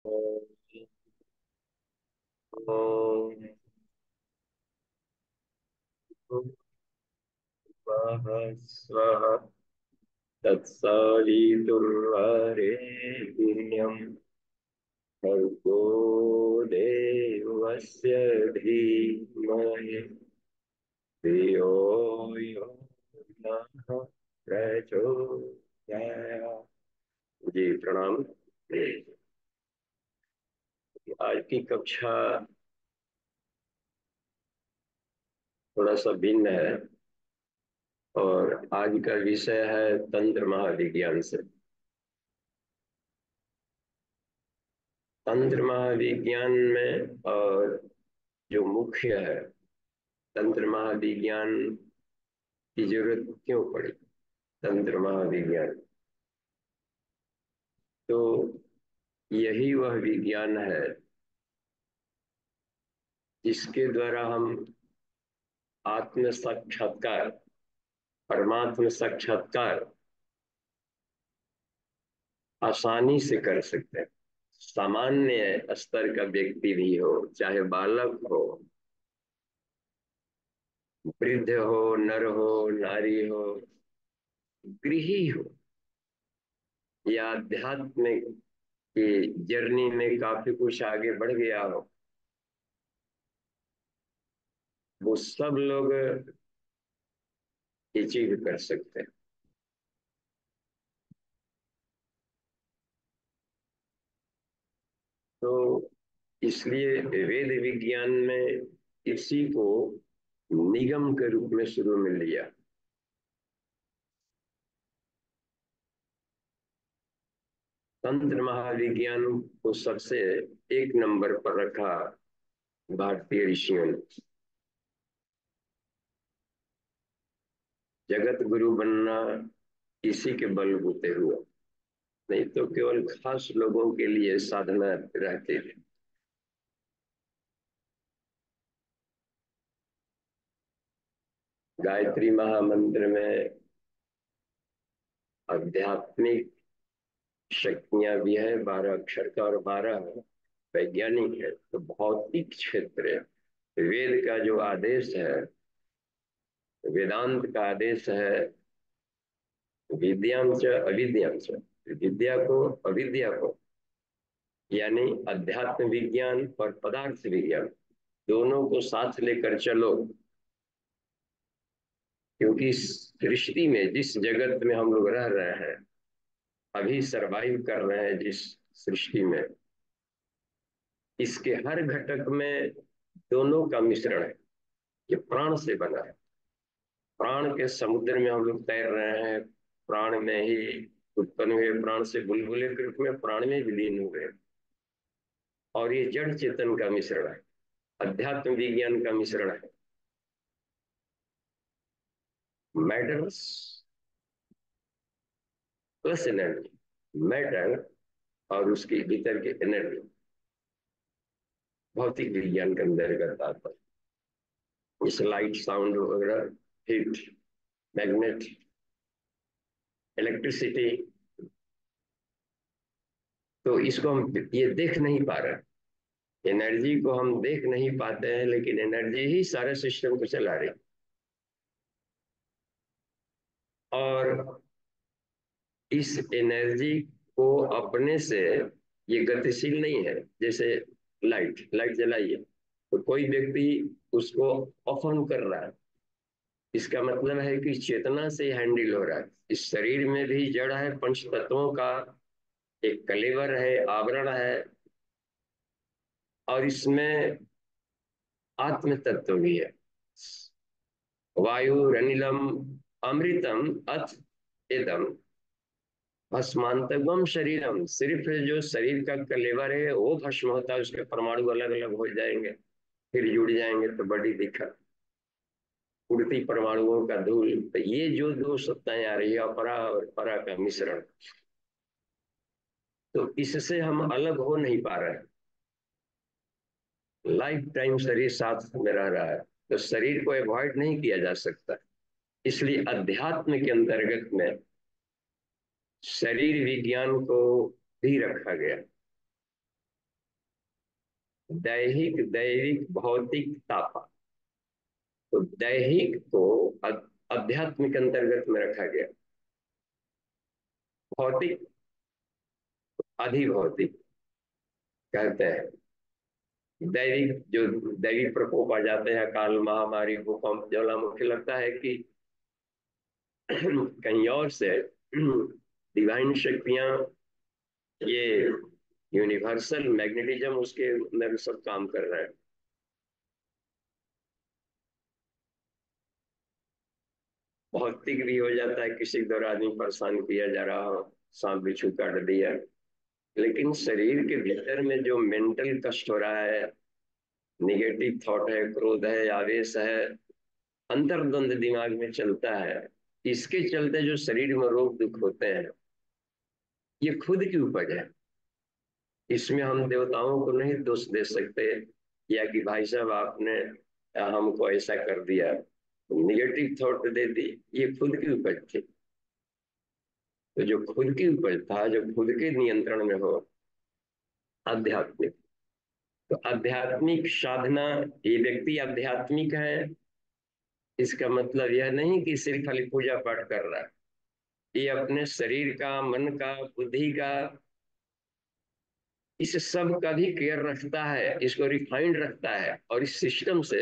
ॐ भूर्भुवः स्वः तत्सवितुर्वरेण्यं भर्गो देवस्य धीमहि धियो यो नः प्रचोदयात्। जी प्रणाम। आज की कक्षा थोड़ा सा भिन्न है और आज का विषय है तंत्र महाविज्ञान से। तंत्र महाविज्ञान में और जो मुख्य है, तंत्र महाविज्ञान की जरूरत क्यों पड़ी? तंत्र महाविज्ञान तो यही वह विज्ञान है जिसके द्वारा हम आत्म साक्षात्कार, परमात्म साक्षात्कार आसानी से कर सकते हैं। सामान्य स्तर का व्यक्ति भी हो, चाहे बालक हो, वृद्ध हो, नर हो, नारी हो, गृही हो, या अध्यात्म की जर्नी में काफी कुछ आगे बढ़ गया हो, वो सब लोग ये चीज कर सकते हैं। तो इसलिए वेद विज्ञान में इसी को निगम के रूप में शुरू में लिया। तंत्र महाविज्ञान को सबसे एक नंबर पर रखा भारतीय ऋषियों ने। जगत गुरु बनना इसी के बलबूते हुआ, नहीं तो केवल खास लोगों के लिए साधना रहती थी। गायत्री महामंत्र में आध्यात्मिक शक्तियां भी है, 12 अक्षर का, और 12 वैज्ञानिक है। तो भौतिक क्षेत्र, वेद का जो आदेश है, वेदांत का आदेश है, विद्यां च अविद्यां च, विद्या को अविद्या को, यानी अध्यात्म विज्ञान और पदार्थ विज्ञान दोनों को साथ लेकर चलो। क्योंकि इस सृष्टि में, जिस जगत में हम लोग रह रहे हैं, अभी सरवाइव कर रहे हैं जिस सृष्टि में, इसके हर घटक में दोनों का मिश्रण है। ये प्राण से बना है। प्राण के समुद्र में हम लोग तैर रहे हैं। प्राण में ही उत्पन्न हुए, प्राण से बुलबुले के रूप में प्राण में विलीन हुए। और ये जड़ चेतन का मिश्रण है, अध्यात्म विज्ञान का मिश्रण है। मैटर्स प्लस एनर्जी, मैटर और उसके भीतर के एनर्जी, भौतिक विज्ञान के अंतर्गत आता है। जैसे लाइट, साउंड वगैरह, हीट, मैग्नेट, इलेक्ट्रिसिटी, तो इसको हम ये देख नहीं पा रहे। एनर्जी को हम देख नहीं पाते हैं, लेकिन एनर्जी ही सारे सिस्टम को चला रही। और इस एनर्जी को अपने से, ये गतिशील नहीं है। जैसे लाइट, लाइट जलाइए तो कोई व्यक्ति उसको ऑफ ऑन कर रहा है, इसका मतलब है कि चेतना से हैंडल हो रहा है। इस शरीर में भी जड़ है, पंच तत्वों का एक कलेवर है, आवरण है, और इसमें आत्म तत्व भी है। वायु रनिलम अमृतम अथ इदम भस्मांतगम शरीरम। सिर्फ जो शरीर का कलेवर है वो भस्म होता है, उसके परमाणु अलग अलग हो जाएंगे, फिर जुड़ जाएंगे तो बड़ी दिक्कत, उड़ती परमाणुओं का धूल। तो ये जो दो सत्ताएं आ रही है, अपरा और परा का मिश्रण, तो इससे हम अलग हो नहीं पा रहे हैं। लाइफ टाइम शरीर साथ में रह रहा है, तो शरीर को अवॉइड नहीं किया जा सकता। इसलिए अध्यात्म के अंतर्गत में शरीर विज्ञान को भी रखा गया। दैहिक दैविक भौतिक तापा। तो दैहिक को अध्यात्म के अंतर्गत में रखा गया, भौतिक अधिभौतिक कहते हैं। दैविक जो दैविक प्रकोप आ जाते हैं, काल महामारी भूकंप ज्वालामुखी, लगता है कि कहीं और से डिवाइन शक्तियां, ये यूनिवर्सल मैग्नेटिज्म उसके अंदर सब काम कर रहा है। भौतिक भी हो जाता है, किसी द्वारा आदमी परेशान किया जा रहा हो, सांप बिच्छू काट दिया। लेकिन शरीर के भीतर में जो मेंटल कष्ट हो रहा है, निगेटिव थॉट है, क्रोध है, आवेश है, अंतर्द्वंद दिमाग में चलता है, इसके चलते जो शरीर में रोग दुख होते हैं, ये खुद की उपज है। इसमें हम देवताओं को नहीं दोष दे सकते, या कि भाई साहब आपने हमको ऐसा कर दिया, निगेटिव थॉट दे दी, ये खुद की उपज थी। तो जो खुद की उपज था, जो खुद के नियंत्रण में हो, आध्यात्मिक। तो आध्यात्मिक साधना, ये व्यक्ति आध्यात्मिक है, इसका मतलब यह नहीं कि सिर्फ खाली पूजा पाठ कर रहा है। ये अपने शरीर का, मन का, बुद्धि का, इस सब का भी केयर रखता है, इसको रिफाइंड रखता है, और इस सिस्टम से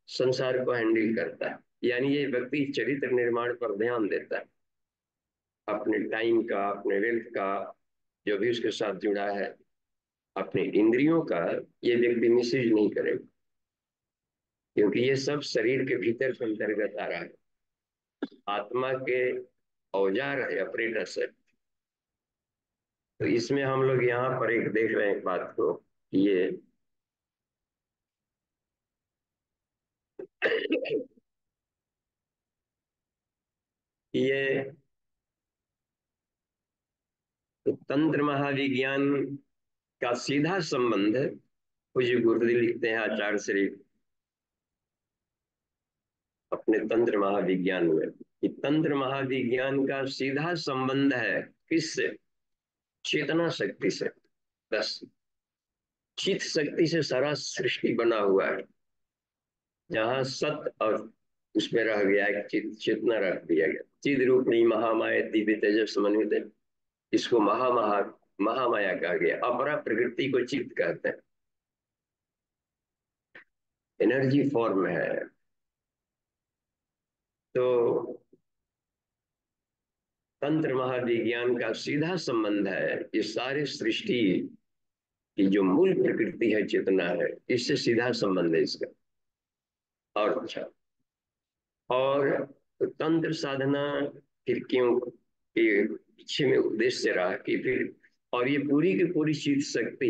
संसार को हैंडल करता है। यानी ये व्यक्ति चरित्र निर्माण पर ध्यान देता है, अपने टाइम का, अपने वेल्थ का, जो भी उसके साथ जुड़ा है, अपने इंद्रियों का, ये व्यक्ति मिसयूज नहीं करेगा, क्योंकि ये सब शरीर के भीतर के अंतर्गत आ रहा है, आत्मा के औजार है, ऑपरेटर्स है। तो इसमें हम लोग यहाँ पर एक देख रहे हैं एक बात को, ये ये तो तंत्र महाविज्ञान का सीधा संबंध है। पूज्य गुरुदेव लिखते हैं आचार्य श्री अपने तंत्र महाविज्ञान में, कि तंत्र महाविज्ञान का सीधा संबंध है किससे? चेतना शक्ति से। बस चित शक्ति से सारा सृष्टि बना हुआ है। जहाँ सत और उसमें रह गया है, चेतना रख दिया गया, चिद रूपणी महामाया दिव्य तेजस समन्वित, इसको महामाया कहा गया। अपरा प्रकृति को चित्त कहते हैं, एनर्जी फॉर्म है। तो तंत्र महाविज्ञान का सीधा संबंध है, ये सारे सृष्टि की जो मूल प्रकृति है, चेतना है, इससे सीधा संबंध है इसका। और अच्छा, और तंत्र साधना फिर क्यों के पीछे में उद्देश्य रहा कि फिर, और ये पूरी की पूरी चीज शक्ति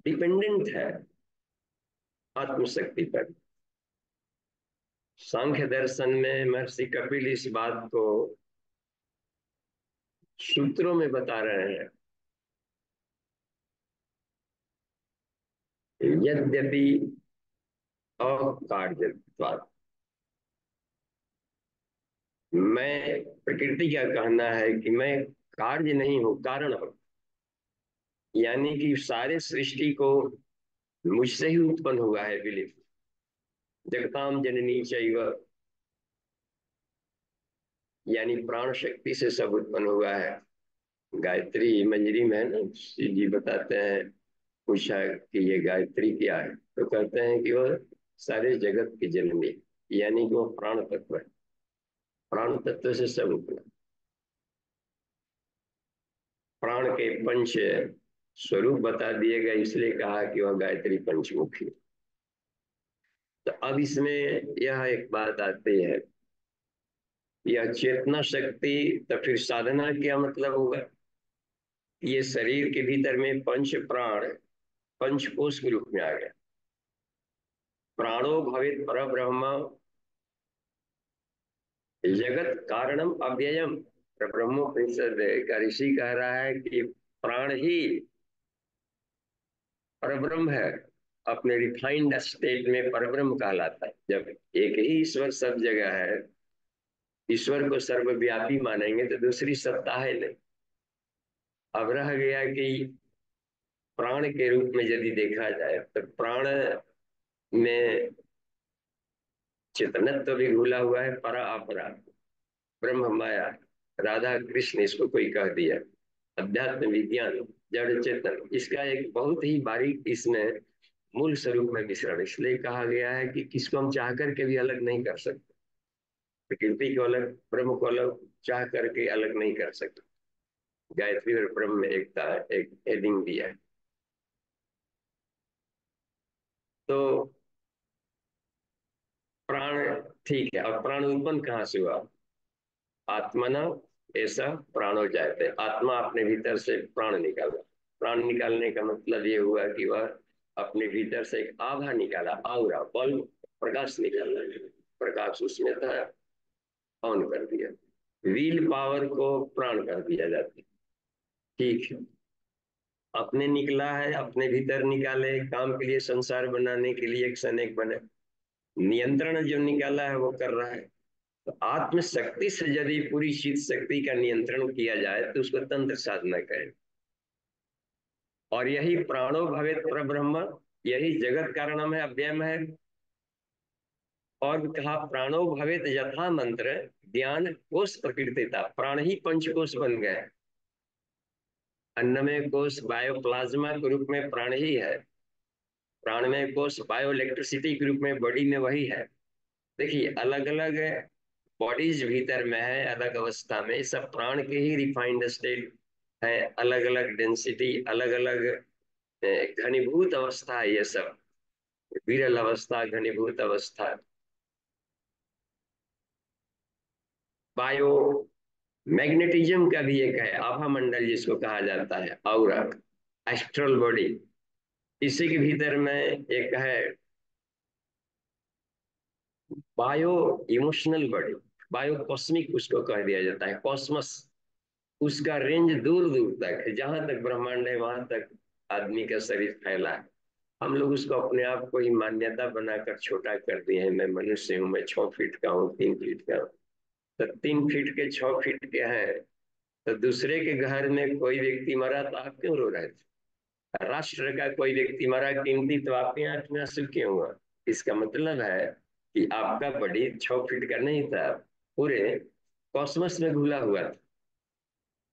डिपेंडेंट है आत्मशक्ति पर। सांख्य दर्शन में महर्षि कपिल इस बात को सूत्रों में बता रहे हैं। यद्यपि अकार्यत्वात्, मैं, प्रकृति का कहना है कि मैं कार्य नहीं हूं, कारण हूं। यानी कि सारे सृष्टि को मुझसे ही उत्पन्न हुआ है, बिलीफ। जगताम जननी चैव, यानी प्राण शक्ति से सब उत्पन्न हुआ है। गायत्री मंजरी में है ना, शिव जी बताते हैं, पूछा कि ये गायत्री क्या है, तो कहते हैं कि वो सारे जगत की जननी, यानी कि वो प्राण तत्व है। प्राण तत्व से सब उत्पन्न। प्राण के पंच स्वरूप बता दिए गए, इसलिए कहा कि वह गायत्री पंचमुखी। तो अब इसमें यह एक बात आती है, यह चेतना शक्ति, तो फिर साधना क्या मतलब होगा? ये शरीर के भीतर में पंच प्राण, पंचकोश के रूप में आ गया। प्राणो भवेत पर ब्रह्म, जगत कारणम अव्ययम। ब्रह्मोपनिषद का ऋषि कह रहा है कि प्राण ही परब्रह्म है, अपने रिफाइंड स्टेट में परब्रह्म कहलाता है। जब एक ही ईश्वर सब जगह है, ईश्वर को सर्वव्यापी मानेंगे तो दूसरी सत्ता है नहीं। अब रह गया कि प्राण के रूप में यदि देखा जाए तो प्राण में चेतनत्व भी घुला हुआ है, परा अपरा, ब्रह्म माया, राधा कृष्ण इसको कोई कह दिया, अध्यात्म विज्ञान, जड़ चेतन, इसका एक बहुत ही बारीक इसमें मूल स्वरूप में मिश्रण, इसलिए कहा गया है कि किसको हम चाह करके भी अलग नहीं कर सकते। प्रकृति को अलग, ब्रह्म को अलग चाह करके अलग नहीं कर सकते। गायत्री और ब्रह्म में एकता है, एक हेडिंग दिया है। तो प्राण, ठीक है, अब प्राण उत्पन्न कहाँ से हुआ? आत्मना ऐसा प्राणो जायते, आत्मा अपने भीतर से प्राण निकाला। प्राण निकालने का मतलब ये हुआ कि वह अपने भीतर से एक आभा निकाला, आउरा, बल्ब, प्रकाश निकाला, प्रकाश उसमें था, ऑन कर दिया। व्हील पावर को प्राण कर दिया जाता है। ठीक है, अपने निकला है, अपने भीतर निकाले, काम के लिए, संसार बनाने के लिए, एक सनेक बने, नियंत्रण जो निकाला है वो कर रहा है। तो आत्म शक्ति से यदि पूरी चित शक्ति का नियंत्रण किया जाए तो उसको तंत्र साधना कहें। और यही प्राणो भवेत परब्रह्म, यही जगत कारणम है, अव्ययम है। और कहा प्राणो भवेत यथा मंत्र, ज्ञान कोश प्रकृतिता, प्राण ही पंचकोश बन गए। अन्नमय कोश बायोप्लाज्मा के रूप में प्राण ही है, प्राणमय कोश बायो इलेक्ट्रिसिटी के रूप में बॉडी में वही है। देखिए अलग अलग बॉडीज भीतर में है, अलग अवस्था में, सब प्राण के ही रिफाइंड स्टेट है, अलग अलग डेंसिटी, अलग अलग घनीभूत अवस्था है, ये सब विरल अवस्था, घनीभूत अवस्था। बायो मैग्नेटिज्म का भी एक है, आभा मंडल जिसको कहा जाता है, ऑरा, एस्ट्रल बॉडी, इसी के भीतर में एक है bio emotional body, bio cosmic उसको कह दिया जाता है, कॉस्मस, उसका रेंज दूर दूर तक है, जहां तक ब्रह्मांड है वहां तक आदमी का शरीर फैला है। हम लोग उसको अपने आप को ही मान्यता बनाकर छोटा कर दिए हैं, मैं मनुष्य हूँ, मैं 6 फीट का हूँ, 3 फीट का हूँ। तो 3 फीट के, 6 फीट के हैं, तो दूसरे के घर में कोई व्यक्ति मरा तो आप क्यों रो रहे थे? राष्ट्र का कोई व्यक्ति मरा कीमती, तो आपके आंख में आंसू क्यों हुआ? इसका मतलब है कि आपका बॉडी 6 फीट का नहीं था, पूरे कॉस्मस में घुला हुआ था।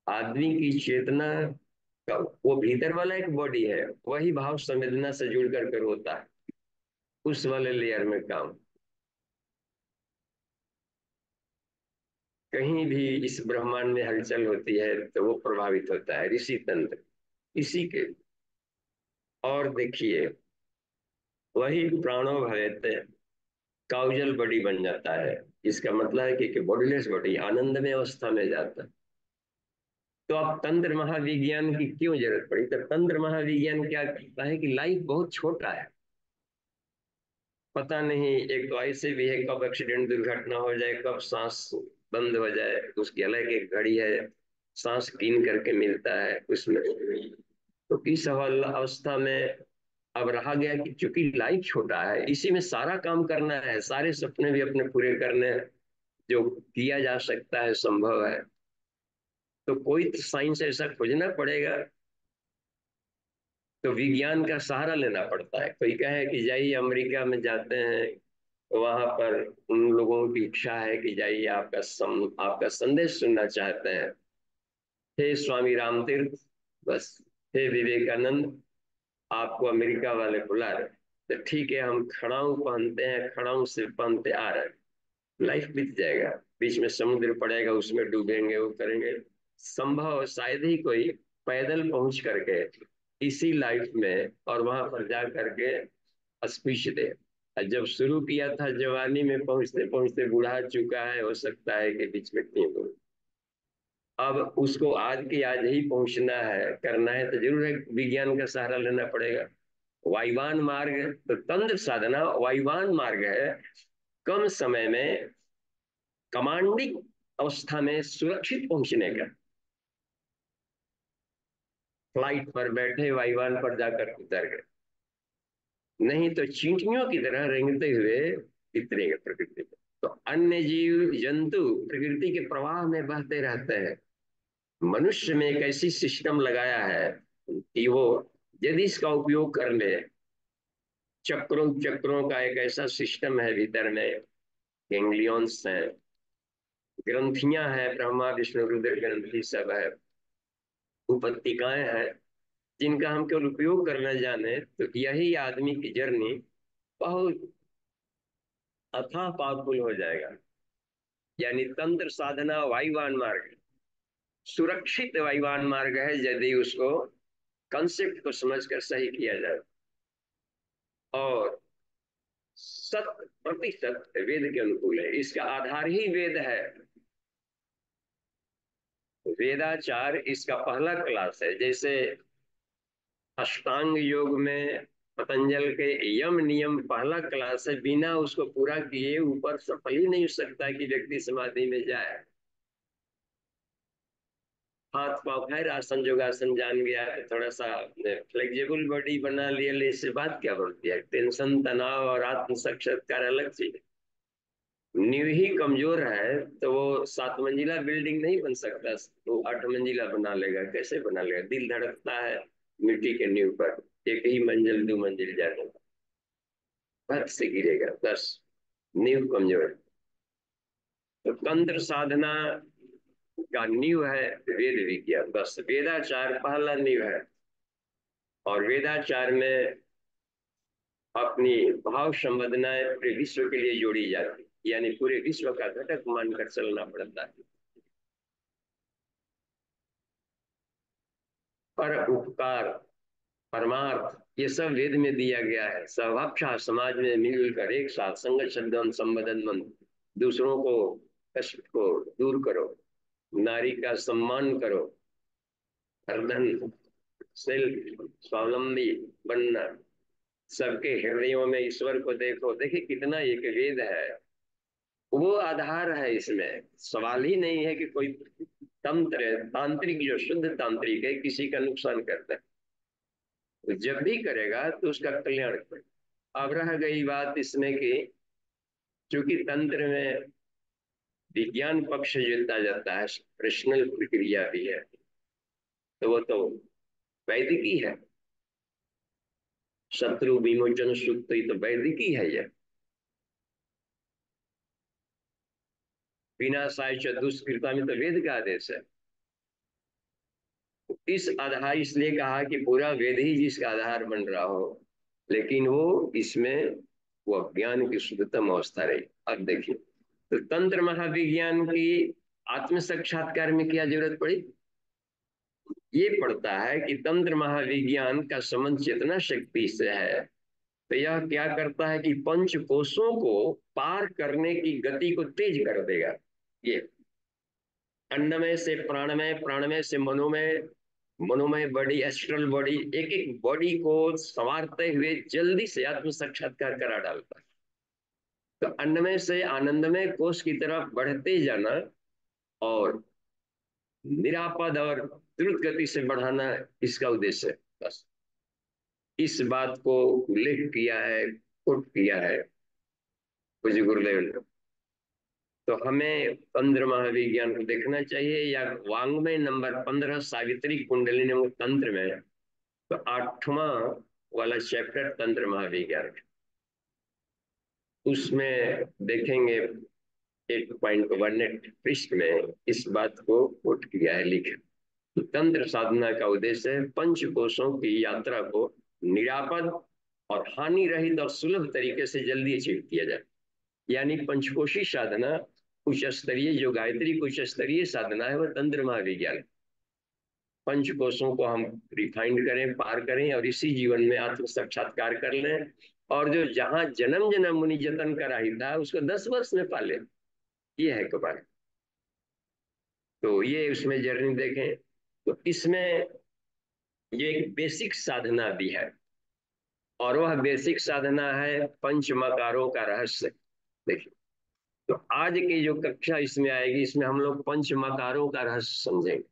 आदमी की चेतना का वो भीतर वाला एक बॉडी है, वही भाव संवेदना से जुड़ करके होता है, उस वाले लेयर में काम। कहीं भी इस ब्रह्मांड में हलचल होती है तो वो प्रभावित होता है ऋषि तंत्र, इसी के। और देखिए वही प्राणो भवेत काउजल बॉडी बन जाता है। इसका मतलब है कि बॉडीलेस बॉडी आनंद में अवस्था में जाता है। तो अब तंत्र महाविज्ञान की क्यों जरूरत पड़ी? तो तंत्र महाविज्ञान क्या कहता है कि लाइफ बहुत छोटा है, पता नहीं, एक तो ऐसे भी है कब एक्सीडेंट दुर्घटना हो जाए, कब सांस बंद हो जाए, उसकी अलग एक घड़ी है, सांस गिन करके मिलता है उसमें। तो किस अवस्था में अब रहा गया कि चूंकि लाइफ छोटा है, इसी में सारा काम करना है, सारे सपने भी अपने पूरे करने हैं, जो किया जा सकता है, संभव है। तो कोई तो साइंस ऐसा खोजना पड़ेगा, तो विज्ञान का सहारा लेना पड़ता है। कोई कहे कि जाइए अमेरिका में जाते हैं, वहां पर उन लोगों की इच्छा है कि जाइए आपका संदेश सुनना चाहते हैं, हे स्वामी रामतीर्थ, बस, हे विवेकानंद, आपको अमेरिका वाले बुला रहे, तो ठीक है, हम खड़ाऊ पहनते हैं, खड़ाऊ से पहनते आ रहे हैं, लाइफ बीत जाएगा, बीच में समुद्र पड़ेगा, उसमें डूबेंगे, वो करेंगे, संभव शायद ही कोई पैदल पहुंच करके इसी लाइफ में और वहां पर जा करके स्पीच दे। और जब शुरू किया था जवानी में, पहुंचते पहुंचते बूढ़ा चुका है, हो सकता है कि बीच में ठीक हो। अब उसको आज की आज ही पहुंचना है, करना है, तो जरूर है विज्ञान का सहारा लेना पड़ेगा। वायुवान मार्ग, तो तंत्र साधना वायुवान मार्ग है, कम समय में कमांडिंग अवस्था में सुरक्षित पहुंचने का। फ्लाइट पर बैठे वायुवान पर जाकर उतर गए, नहीं तो चींटियों की तरह रेंगते हुए उतरेंगे प्रकृति में। तो अन्य जीव जंतु प्रकृति के प्रवाह में बहते रहते हैं, मनुष्य में एक ऐसी सिस्टम लगाया है कि वो यदि इसका उपयोग कर ले, चक्रों चक्रों का एक ऐसा सिस्टम है भीतर में, गैंग्लियंस हैं, ग्रंथियां हैं, ब्रह्मा विष्णु रुद्र ग्रंथि सब है, उपत्तिकाएं हैं, जिनका हम केवल उपयोग करना जाने तो यही आदमी की जर्नी बहुत अथाह पावरफुल हो जाएगा। यानी तंत्र साधना वायुवान मार्ग, सुरक्षित वायुवान मार्ग है यदि उसको कंसेप्ट को समझकर सही किया जाए। और 100% वेद के अनुकूल है, इसका आधार ही वेद है। वेदाचार इसका पहला क्लास है। जैसे अष्टांग योग में पतंजल के यम नियम पहला क्लास है, बिना उसको पूरा किए ऊपर सफल ही नहीं हो सकता कि व्यक्ति समाधि में जाए। हाथ पांव खैर आसन योगासन जान गया है, थोड़ा सा फ्लेक्सिबल बॉडी बना लिया, ले इससे बात क्या बनती है? टेंशन तनाव और आत्म साक्षात्कार अलग चीज। नींव ही कमजोर है तो वो 7 मंजिला बिल्डिंग नहीं बन सकता, वो 8 मंजिला बना लेगा। कैसे बना लेगा? दिल धड़कता है मिट्टी के नींव पर, एक ही मंजिल 2 मंजिल जाने भक्त से गिरेगा, बस नींव कमजोर है। तो तंत्र साधना का नींव है वेद विज्ञान, बस वेदाचार पहला नींव है। और वेदाचार में अपनी भाव संवेदनाएं पूरे विश्व के लिए जोड़ी जाती है, यानी पूरे विश्व का घटक मानकर चलना पड़ता है। पर उपकार, परमार्थ, ये सब वेद में दिया गया है। सहभाक्षा, समाज में मिलकर एक साथ संगत शब्दन संबदन मन, दूसरों को कष्ट को दूर करो, नारी का सम्मान करो, हरधन सेल्फ स्वावलंबी बनना, सबके हृदयों में ईश्वर को देखो। देखिए कितना एक वेद है, वो आधार है। इसमें सवाल ही नहीं है कि कोई तंत्र तांत्रिक जो शुद्ध तांत्रिक है किसी का नुकसान करता है, तो जब भी करेगा तो उसका कल्याण करेगा। अब रह गई बात इसमें कि चूंकि तंत्र में विज्ञान पक्ष जोता जाता है, प्रश्नल प्रक्रिया भी है, तो वो तो वैदिकी है। शत्रु विमोचन सूक्त, ये तो वैदिकी है। ये विनाशाय च दुष्कृता में तो वेद का आदेश है। इस आधार इसलिए कहा कि पूरा वेद ही जिसका आधार बन रहा हो, लेकिन वो इसमें वो ज्ञान की शुद्धतम अवस्था रही। अब देखिए, तो तंत्र महाविज्ञान की आत्म साक्षात्कार में क्या जरूरत पड़ी? ये पड़ता है कि तंत्र महाविज्ञान का संबंध चेतना शक्ति से है। तो यह क्या करता है कि पंच कोशों को पार करने की गति को तेज कर देगा। ये अन्नमय से प्राणमय, प्राणमय से मनोमय, मनोमय बॉडी, एस्ट्रल बॉडी, एक एक बॉडी को संवारते हुए जल्दी से आत्म साक्षात्कार करा डालता है। तो अन्नमय से आनंदमय कोष की तरफ बढ़ते जाना और निरापद और द्रुत गति से बढ़ाना, इसका उद्देश्य है। बस इस बात को उल्लेख किया है, कोट किया है पूज्य गुरुदेव ने। तो हमें तंत्र महाविज्ञान को देखना चाहिए, या वांग्मय नंबर 15 सावित्री कुंडलिनी तंत्र में, तो 8वां वाला चैप्टर तंत्र महाविज्ञान, उसमें देखेंगे 8.18 पृष्ठ में इस बात को कोट किया है, लिखे। तो तंत्र साधना का उद्देश्य है पंच कोशों की यात्रा को निरापद और हानि रहित और सुलभ तरीके से जल्दी अचीव किया जाए। यानी पंचकोशी साधना उच्च स्तरीय, जो गायत्री उच्च स्तरीय साधना है, वह तंत्र महाविज्ञान। पंच कोशों को हम रिफाइंड करें, पार करें और इसी जीवन में आत्म साक्षात्कार कर लें। और जो जहां जन्म जन्म मुनि जतन करा ही था उसको 10 वर्ष में पाले, ये है कपाल। तो ये उसमें जर्नी देखें। तो इसमें ये एक बेसिक साधना भी है, और वह बेसिक साधना है पंच मकारों का रहस्य। देखिए, तो आज की जो कक्षा इसमें आएगी, इसमें हम लोग पंच मकारों का रहस्य समझेंगे।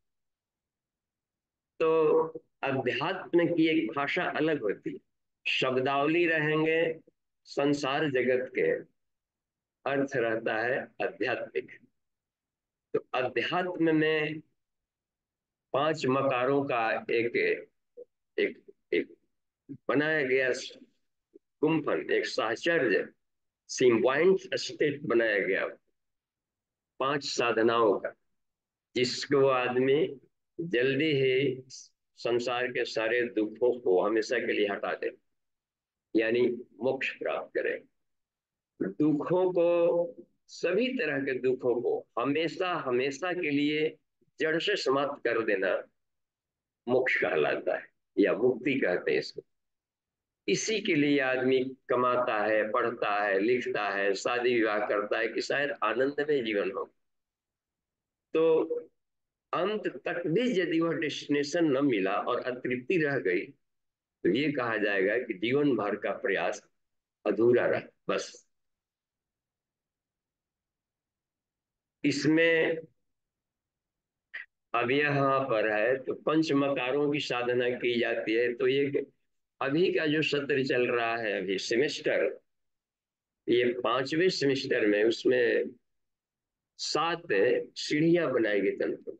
तो अध्यात्म की एक भाषा अलग होती है, शब्दावली रहेंगे संसार जगत के, अर्थ रहता है आध्यात्मिक। तो अध्यात्म में 5 मकारों का एक एक एक बनाया गया गुम्फन, एक साहचर्य सिम्बायोंट स्टेट बनाया गया 5 साधनाओं का, जिसको आदमी जल्दी ही संसार के सारे दुखों को हमेशा के लिए हटा दे, यानी मोक्ष प्राप्त करे। दुखों को, सभी तरह के दुखों को हमेशा हमेशा के लिए जड़ से समाप्त कर देना मोक्ष कहलाता है, या मुक्ति कहते हैं इसको। इसी के लिए आदमी कमाता है, पढ़ता है, लिखता है, शादी विवाह करता है कि शायद आनंद में जीवन हो। तो अंत तक भी यदि वह डेस्टिनेशन न मिला और अतृप्ति रह गई, तो ये कहा जाएगा कि जीवन भर का प्रयास अधूरा रहा, बस। इसमें अब यहाँ पर है तो पंच मकारों की साधना की जाती है। तो ये अभी का जो सत्र चल रहा है, अभी सेमेस्टर, ये 5वें सेमेस्टर में, उसमें 7 सीढ़ियां बनाई गई तंत्र।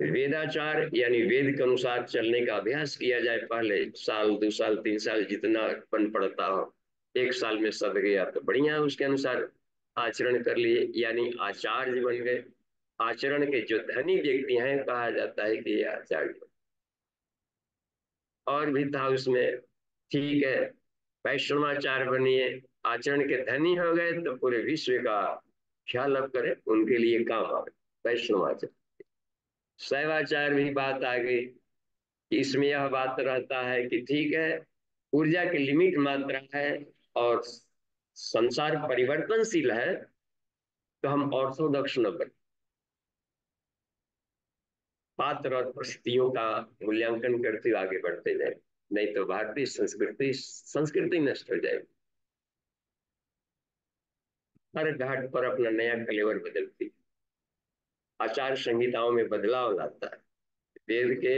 वेदाचार यानी वेद के अनुसार चलने का अभ्यास किया जाए। पहले साल, 2 साल, 3 साल जितना बन पड़ता हो, 1 साल में सद गया तो बढ़िया, उसके अनुसार आचरण कर लिए, यानी आचार्य बन गए। आचरण के जो धनी व्यक्ति हैं, कहा जाता है कि ये आचार्य। और भी था उसमें, ठीक है, वैष्णवाचार्य बनिए, आचरण के धनी हो गए तो पूरे विश्व का ख्याल अब करें, उनके लिए काम आवे, वैष्णवाचार्य। शैवाचार्य भी बात आ गई कि इसमें यह बात रहता है कि ठीक है, ऊर्जा की लिमिट मात्रा है और संसार परिवर्तनशील है, तो हम ऑर्थोडॉक्स न बने, पात्र और परिस्थितियों का मूल्यांकन करते हुए आगे बढ़ते जाए, नहीं तो भारतीय संस्कृति संस्कृति नष्ट हो जाएगी। हर घाट पर अपना नया कलेवर बदलती, आचार संहिताओं में बदलाव लाता है। वेद के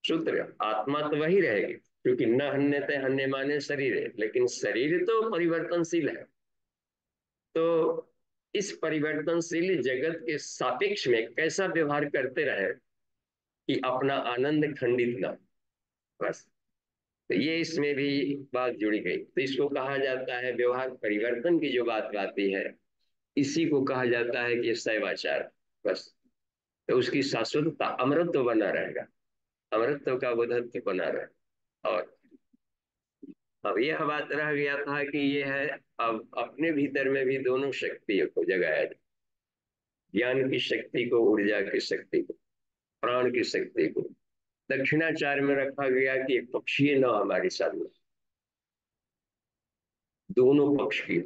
सूत्र, आत्मा तो वही रहेगी, क्योंकि न हन्यते, हन्य माने शरीर है, लेकिन शरीर तो परिवर्तनशील है। तो इस परिवर्तनशील जगत के सापेक्ष में कैसा व्यवहार करते रहे कि अपना आनंद खंडित ना, बस। तो ये इसमें भी बात जुड़ी गई। तो इसको कहा जाता है, व्यवहार परिवर्तन की जो बात आती है, इसी को कहा जाता है कि शैवाचार, बस। तो उसकी शाश्वतता, अमरत्व बना रहेगा, अमरत्व का बोधत्व बना रहे। और अब यह बात रह गया था कि ये है, अब अपने भीतर में भी दोनों शक्तियों को जगाया जाए, ज्ञान की शक्ति को, ऊर्जा की शक्ति को, प्राण की शक्ति को। दक्षिणाचार्य में रखा गया कि एक पक्षीय न हमारे सामने, दोनों पक्ष की,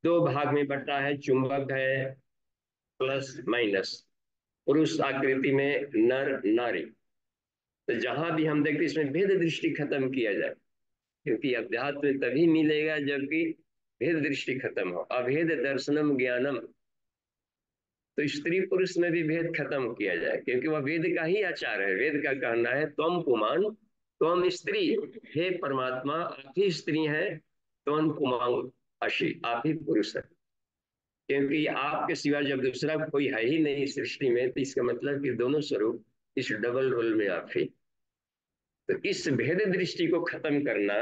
2 भाग में बटा है, चुंबक है प्लस माइनस, पुरुष आकृति में नर नारी। तो जहां भी हम देखते इसमें भेद दृष्टि खत्म किया जाए, क्योंकि अध्यात्म तभी मिलेगा जबकि भेद दृष्टि खत्म हो। अभेद दर्शनम ज्ञानम, तो स्त्री पुरुष में भी भेद खत्म किया जाए, क्योंकि वह वेद का ही आचार है। वेद का कहना है त्वम पुमान त्वम स्त्री, हे परमात्मा आप ही स्त्री हैं, त्वम पुमांग अशी, आप ही पुरुष है। क्योंकि आपके सिवा जब दूसरा कोई है ही नहीं सृष्टि में, तो इसका मतलब कि दोनों स्वरूप इस डबल रोल में आप ही। तो इस भेद दृष्टि को खत्म करना,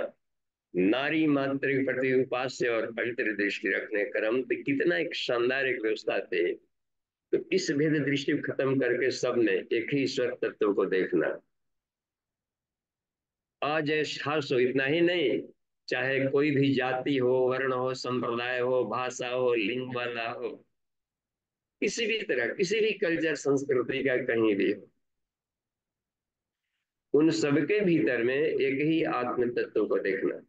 नारी मात्र के प्रति उपास्य और पवित्र दृष्टि रखने क्रम, तो कितना एक शानदार एक व्यवस्था थे। तो इस भेद दृष्टि को खत्म करके सबने एक ही ईश्वर तत्व को देखना। आज हो, इतना ही नहीं, चाहे कोई भी जाति हो, वर्ण हो, संप्रदाय हो, भाषा हो, लिंग वाला हो, किसी भी तरह, किसी भी कल्चर संस्कृति का कहीं भी हो, उन सबके भीतर में एक ही आत्म तत्व को देखना।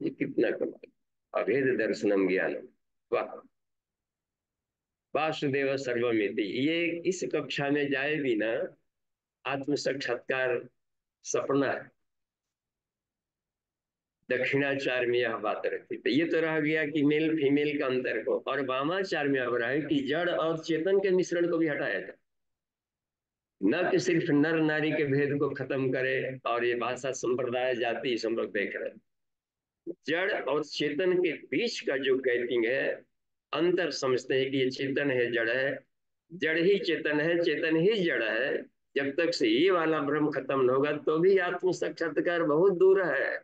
ये कितना कमाल, अभेद दर्शनम ज्ञानम, वाह। वासुदेव सर्वमिति, ये इस कक्षा में जाए भी ना, आत्म साक्षात्कार सपना है। दक्षिणाचार में यह बात रखी। तो ये तो रह गया कि मेल फीमेल का अंतर को, और वामाचार में अब रहा है कि जड़ और चेतन के मिश्रण को भी हटाया जाए, न कि सिर्फ नर नारी के भेद को खत्म करे। और ये भाषा संप्रदाय जाति सब लोग देख रहे हैं, जड़ और चेतन के बीच का जो गैपिंग है, अंतर समझते हैं कि ये चेतन है, जड़ है, जड़ ही चेतन है, चेतन ही जड़ है, जब तक से ये वाला भ्रम खत्म न होगा तो भी आत्म साक्षात्कार बहुत दूर है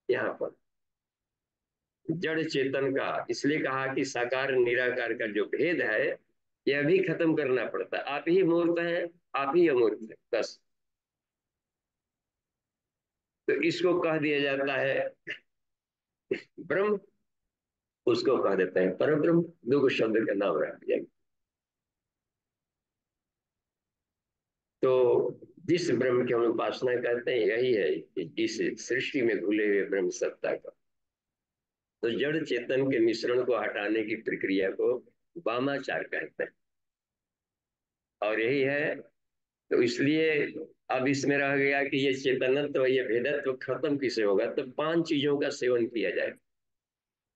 यहाँ पर। जड़ चेतन का इसलिए कहा कि साकार निराकार का जो भेद है यह भी खत्म करना पड़ता है। आप ही मूर्त हैं, आप ही अमूर्त है, बस। तो इसको कह दिया जाता है ब्रह्म, उसको कह देते हैं पर ब्रह्म। दो शब्द का नाम रख दिया। तो जिस ब्रह्म की हम उपासना करते हैं यही है कि इस सृष्टि में घुले हुए ब्रह्म सत्ता का। तो जड़ चेतन के मिश्रण को हटाने की प्रक्रिया को वामाचार कहते हैं। और यही है। तो इसलिए अब इसमें रह गया कि ये चेतनत्व, ये भेदत्व खत्म किसे होगा, तो पांच चीजों का सेवन किया जाए।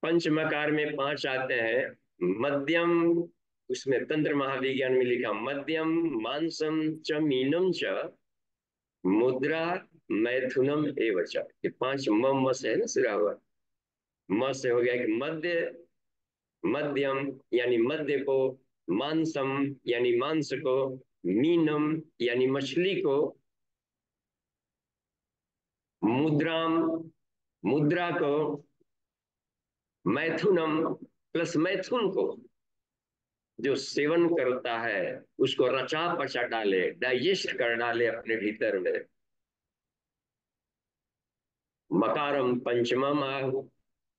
पंच मकार में पांच आते हैं। मध्यम, उसमें तंत्र महाविज्ञान में लिखा मध्यम मांसम च मीनम च मुद्रा मैथुनम एवच। ये पांच म से है ना सिरा हुआ। म से हो गया कि मध्य, मध्यम यानी मध्य को, मांसम यानी मांस को, मीनम यानी मछली को, मुद्राम मुद्रा को, मैथुनम प्लस मैथुन को, जो सेवन करता है उसको रचा पचा डाले, डाइजेस्ट कर डाले अपने भीतर में। मकारम पंचमम आहु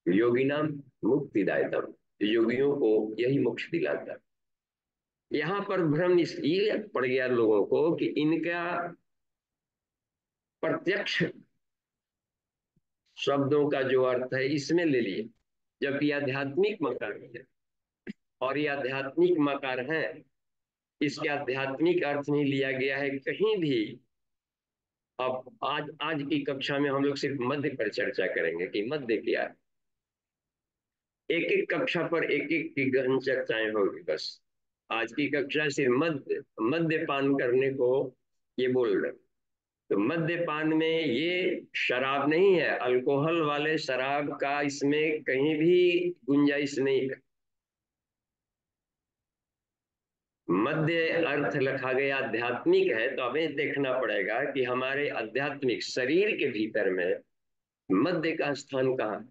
योगिनाम मुक्तिदायकम। योगियों को यही मोक्ष दिलाता है। यहाँ पर भ्रम इसलिए पड़ गया लोगों को कि इनका प्रत्यक्ष शब्दों का जो अर्थ है इसमें ले लिए, जबकि आध्यात्मिक मकार है। और ये आध्यात्मिक मकार है, इसके आध्यात्मिक अर्थ नहीं लिया गया है कहीं भी। अब आज आज की कक्षा में हम लोग सिर्फ मध्य पर चर्चा करेंगे कि मध्य क्या है। एक एक कक्षा पर एक एक की गहन चर्चाएं होगी बस। आज की कक्षा सिर्फ मद्यपान करने को ये बोल रहे। तो मद्यपान में ये शराब नहीं है, अल्कोहल वाले शराब का इसमें कहीं भी गुंजाइश नहीं है। मध्य अर्थ रखा गया आध्यात्मिक है, तो हमें देखना पड़ेगा कि हमारे आध्यात्मिक शरीर के भीतर में मध्य का स्थान कहाँ।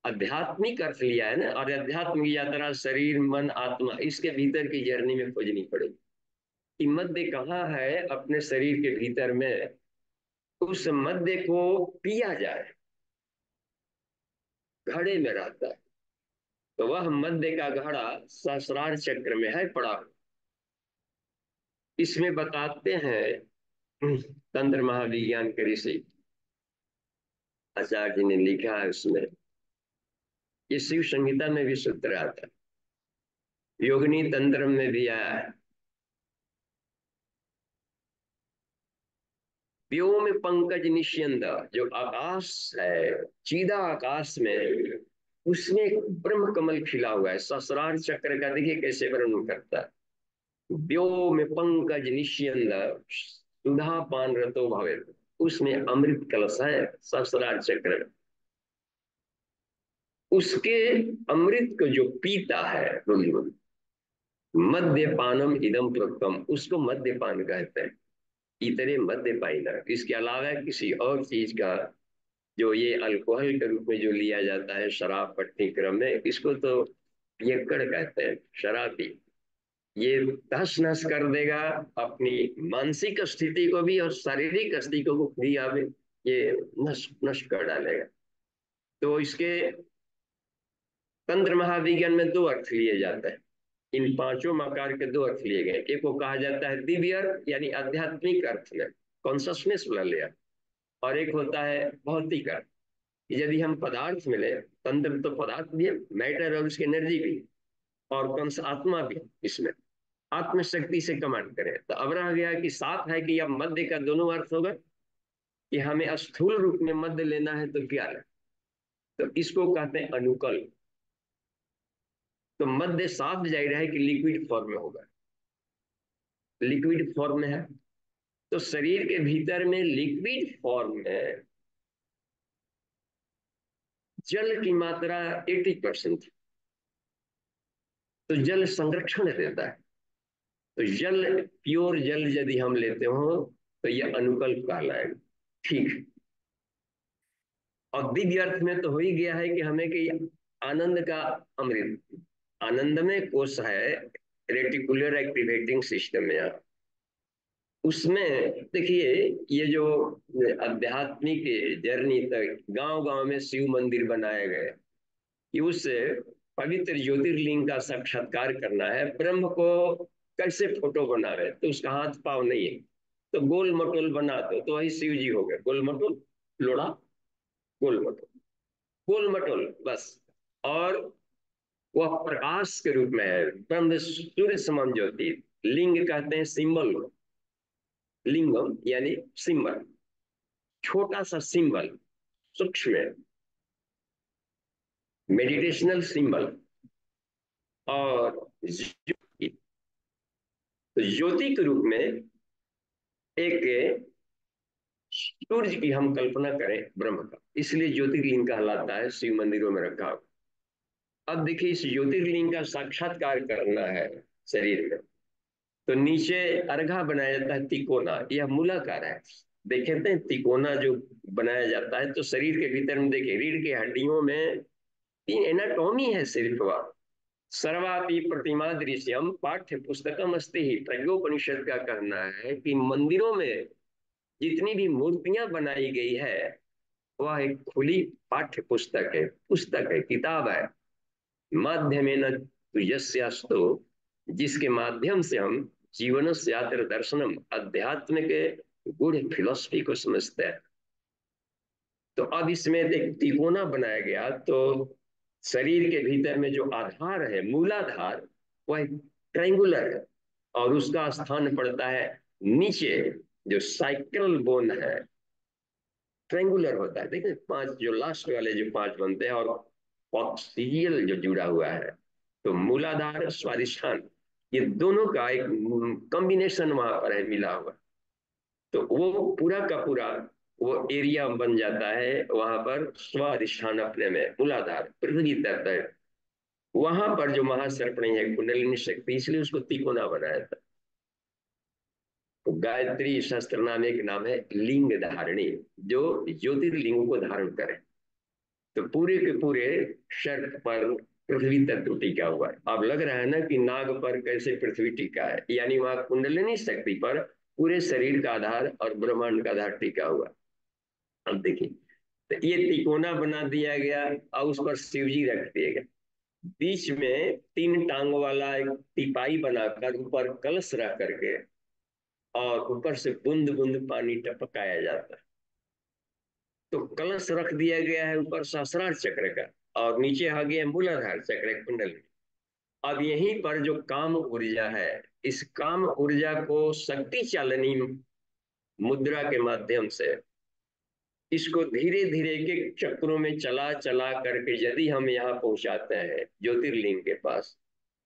आध्यात्मिक अर्थ लिया है ना, और आध्यात्मिक यात्रा शरीर मन आत्मा इसके भीतर की जर्नी में खोजनी पड़ेगी कि मध्य कहाँ है अपने शरीर के भीतर में। उस मध्य को पिया जाए, घड़े में रहता है। तो वह मध्य का घड़ा सहस्रार चक्र में है पड़ा। इसमें बताते हैं तंत्र महाविज्ञान के ऋषि आचार्य जी ने लिखा है उसमें, ये शिव संहिता में भी सूत्र आता है, योगिनी तंत्र में भी आया है। व्योम पंकज निष्यंद, जो आकाश है, सीधा आकाश में, उसमें एक ब्रह्म कमल खिला हुआ है। सहस्रार चक्र का देखिए कैसे वर्णन करता है। व्योम पंकज निष्यंद सुधा पान रतो भवे, उसमें अमृत कलश है सहस्रार चक्र में। उसके अमृत को जो पीता है मद्यपानम इदम प्रोक्तम, उसको मद्यपान कहते हैं। इतने मद्यपान, इसके अलावा किसी और चीज का जो ये अल्कोहल के रूप में जो लिया जाता है शराब पट्टी क्रम में, इसको तो पियक्कड़ कहते हैं, शराबी। ये तहस नहस कर देगा अपनी मानसिक स्थिति को भी और शारीरिक स्थिति को भी, आप ये नष्ट नष्ट कर डालेगा। तो इसके तंत्र महाविज्ञान में दो अर्थ लिए जाते हैं। इन पांचों मकार के दो अर्थ लिए गए। एक को कहा जाता है दिव्य अर्थ यानी आध्यात्मिक अर्थ में, कॉन्शसनेस वाला लेयर। और एक होता है भौतिक अर्थ। यदि हम पदार्थ मिले, तंत्र तो पदार्थ भी है, मैटर और उसकी एनर्जी भी, और कंस आत्मा भी इसमें आत्मशक्ति से कमांड करें। तो अब रह गया कि साफ है कि अब मध्य का दोनों अर्थ होगा कि हमें स्थूल रूप में मध्य लेना है तो क्या है, तो इसको कहते हैं अनुकल। तो मध्य साफ जाहिर है कि लिक्विड फॉर्म में होगा, लिक्विड फॉर्म में है। तो शरीर के भीतर में लिक्विड फॉर्म में जल की मात्रा 80%। तो जल संरक्षण देता है। तो जल, प्योर जल यदि हम लेते हो तो ये अनुकल्प कहलाएगा। ठीक। और दिव्य अर्थ में तो हो ही गया है कि हमें कि आनंद का अमृत, आनंदमय कोश है रेटिकुलर एक्टिवेटिंग सिस्टम में। उसमें देखिए, ये जो आध्यात्मिक जर्नी तक गांव गांव में शिव मंदिर बनाए गए कि उस पवित्र ज्योतिर्लिंग का साक्षात्कार करना है। ब्रह्म को कैसे फोटो बना रहे, तो उसका हाथ पाव नहीं है, तो गोल मटोल बना दो तो वही शिव जी हो गए। गोल मटोल लोड़ा, गोल मटोल, गोल मटोल बस। और वह प्रकाश के रूप में है, ब्रह्म सूर्य समान ज्योति। लिंग कहते हैं सिंबल, लिंगम यानी सिंबल, छोटा सा सिंबल, सूक्ष्म मेडिटेशनल सिंबल। और ज्योति, तो ज्योति के रूप में एक सूर्य की हम कल्पना करें ब्रह्म का, इसलिए ज्योतिर्लिंग कहलाता है, शिव मंदिरों में रखा। अब देखिए, इस ज्योतिर्लिंग का साक्षात्कार करना है शरीर में, तो नीचे अर्घा बनाया जाता है तिकोना, यह मूलाकार है। देखे थे तिकोना जो बनाया जाता है, तो शरीर के भीतर में देखिए रीढ़ की हड्डियों में तीन एनाटॉमी है सिर्फ वह। सर्वापि प्रतिमा दृश्यम पाठ्य पुस्तकम अस्ति ही, प्रज्ञोपनिषद का कहना है कि मंदिरों में जितनी भी मूर्तियां बनाई गई है वह एक खुली पाठ्य पुस्तक है, पुस्तक है, किताब है। माध्यमेन तु यस्यास्तु, जिसके माध्यम से हम जीवन यात्र दर्शनम, अध्यात्म के गूढ़ फिलोसफी को समझते हैं। तो अब इसमें एक तिकोना बनाया गया, तो शरीर के भीतर में जो आधार है, मूलाधार, वह ट्रायंगुलर है, और उसका स्थान पड़ता है नीचे, जो साइकिल बोन है ट्रायंगुलर होता है। देखिए पांच जो लास्ट वाले जो पांच बनते हैं, और ऑक्सीजन जो जुड़ा हुआ है, तो मूलाधार स्वादिष्ठान, ये दोनों का एक कॉम्बिनेशन वहां पर है मिला हुआ। तो वो पूरा का पूरा वो एरिया बन जाता है वहां पर स्वादिष्ठान, अपने में मूलाधार पृथ्वी तत्व है। वहां पर जो महासर्पणी है कुंडलिनी शक्ति, इसलिए उसको तिकोना बनाया था। तो गायत्री शस्त्र नाम एक नाम है लिंग धारणी, जो ज्योतिर्लिंग को धारण करे। तो पूरे के पूरे शर्त पर पृथ्वी तत्व टिका हुआ है। अब लग रहा है ना कि नाग पर कैसे पृथ्वी टिका है, यानी वहां कुंडलिनी शक्ति पर पूरे शरीर का आधार और ब्रह्मांड का आधार टिका हुआ। अब देखिए, तो ये तिकोना बना दिया गया और उस पर शिव जी रख दिए गए। बीच में तीन टांग वाला एक टिपाई बनाकर ऊपर कलश रख करके, और ऊपर से बूंद बूंद पानी टपकाया जाता है। तो कलश रख दिया गया है ऊपर सहस्रार चक्र का, और नीचे आ गया मूलाधार चक्र कुंडल। अब यहीं पर जो काम ऊर्जा है, इस काम ऊर्जा को शक्ति चालनी मुद्रा के माध्यम से इसको धीरे धीरे के चक्रों में चला चला करके यदि हम यहाँ पहुंचाते हैं ज्योतिर्लिंग के पास,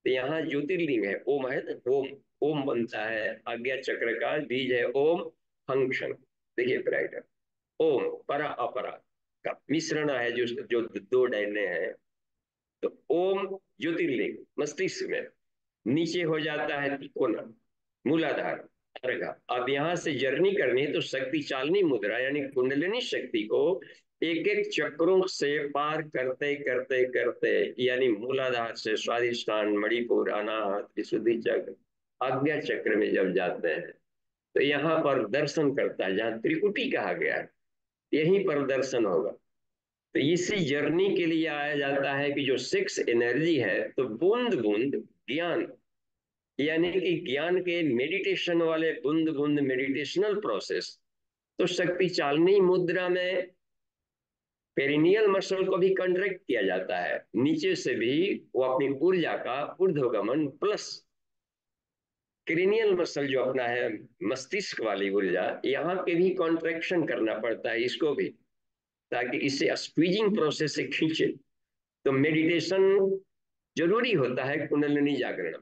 तो यहाँ ज्योतिर्लिंग है, ओम है ना, ओम, ओम बनता है, आज्ञा चक्र का बीज है ओम, फंक्शन। देखिए ब्राइट, ओम परा अपरा का मिश्रण है, जो जो दो डैने हैं। तो ओम ज्योतिर्लिंग मस्तिष्क में, नीचे हो जाता है तिकोना मूलाधार अर्घा। अब यहाँ से जर्नी करनी है, तो शक्ति चालनी मुद्रा यानी कुंडलिनी शक्ति को एक एक चक्रों से पार करते करते करते, यानी मूलाधार से स्वादिष्ठान, मणिपुर, अनाहत, विशुद्धि चक्र, आज्ञा चक्र में जब जाते हैं, तो यहाँ पर दर्शन करता है, जहाँ त्रिकुटी कहा गया है यहीं पर दर्शन होगा। तो इसी जर्नी के लिए आया जाता है कि जो सिक्स एनर्जी है, तो बूंद बूंद ज्ञान, यानी कि ज्ञान के मेडिटेशन वाले बूंद बूंद मेडिटेशनल प्रोसेस। तो शक्ति चालनी मुद्रा में पेरिनियल मसल को भी कंट्रैक्ट किया जाता है, नीचे से भी वो अपनी ऊर्जा का ऊर्ध्वगमन, प्लस क्रेनियल मसल जो अपना है मस्तिष्क वाली ऊर्जा, यहाँ के भी कॉन्ट्रैक्शन करना पड़ता है इसको भी, ताकि इसे स्क्वीजिंग प्रोसेस से खींचे। तो मेडिटेशन जरूरी होता है कुंडलिनी जागरण,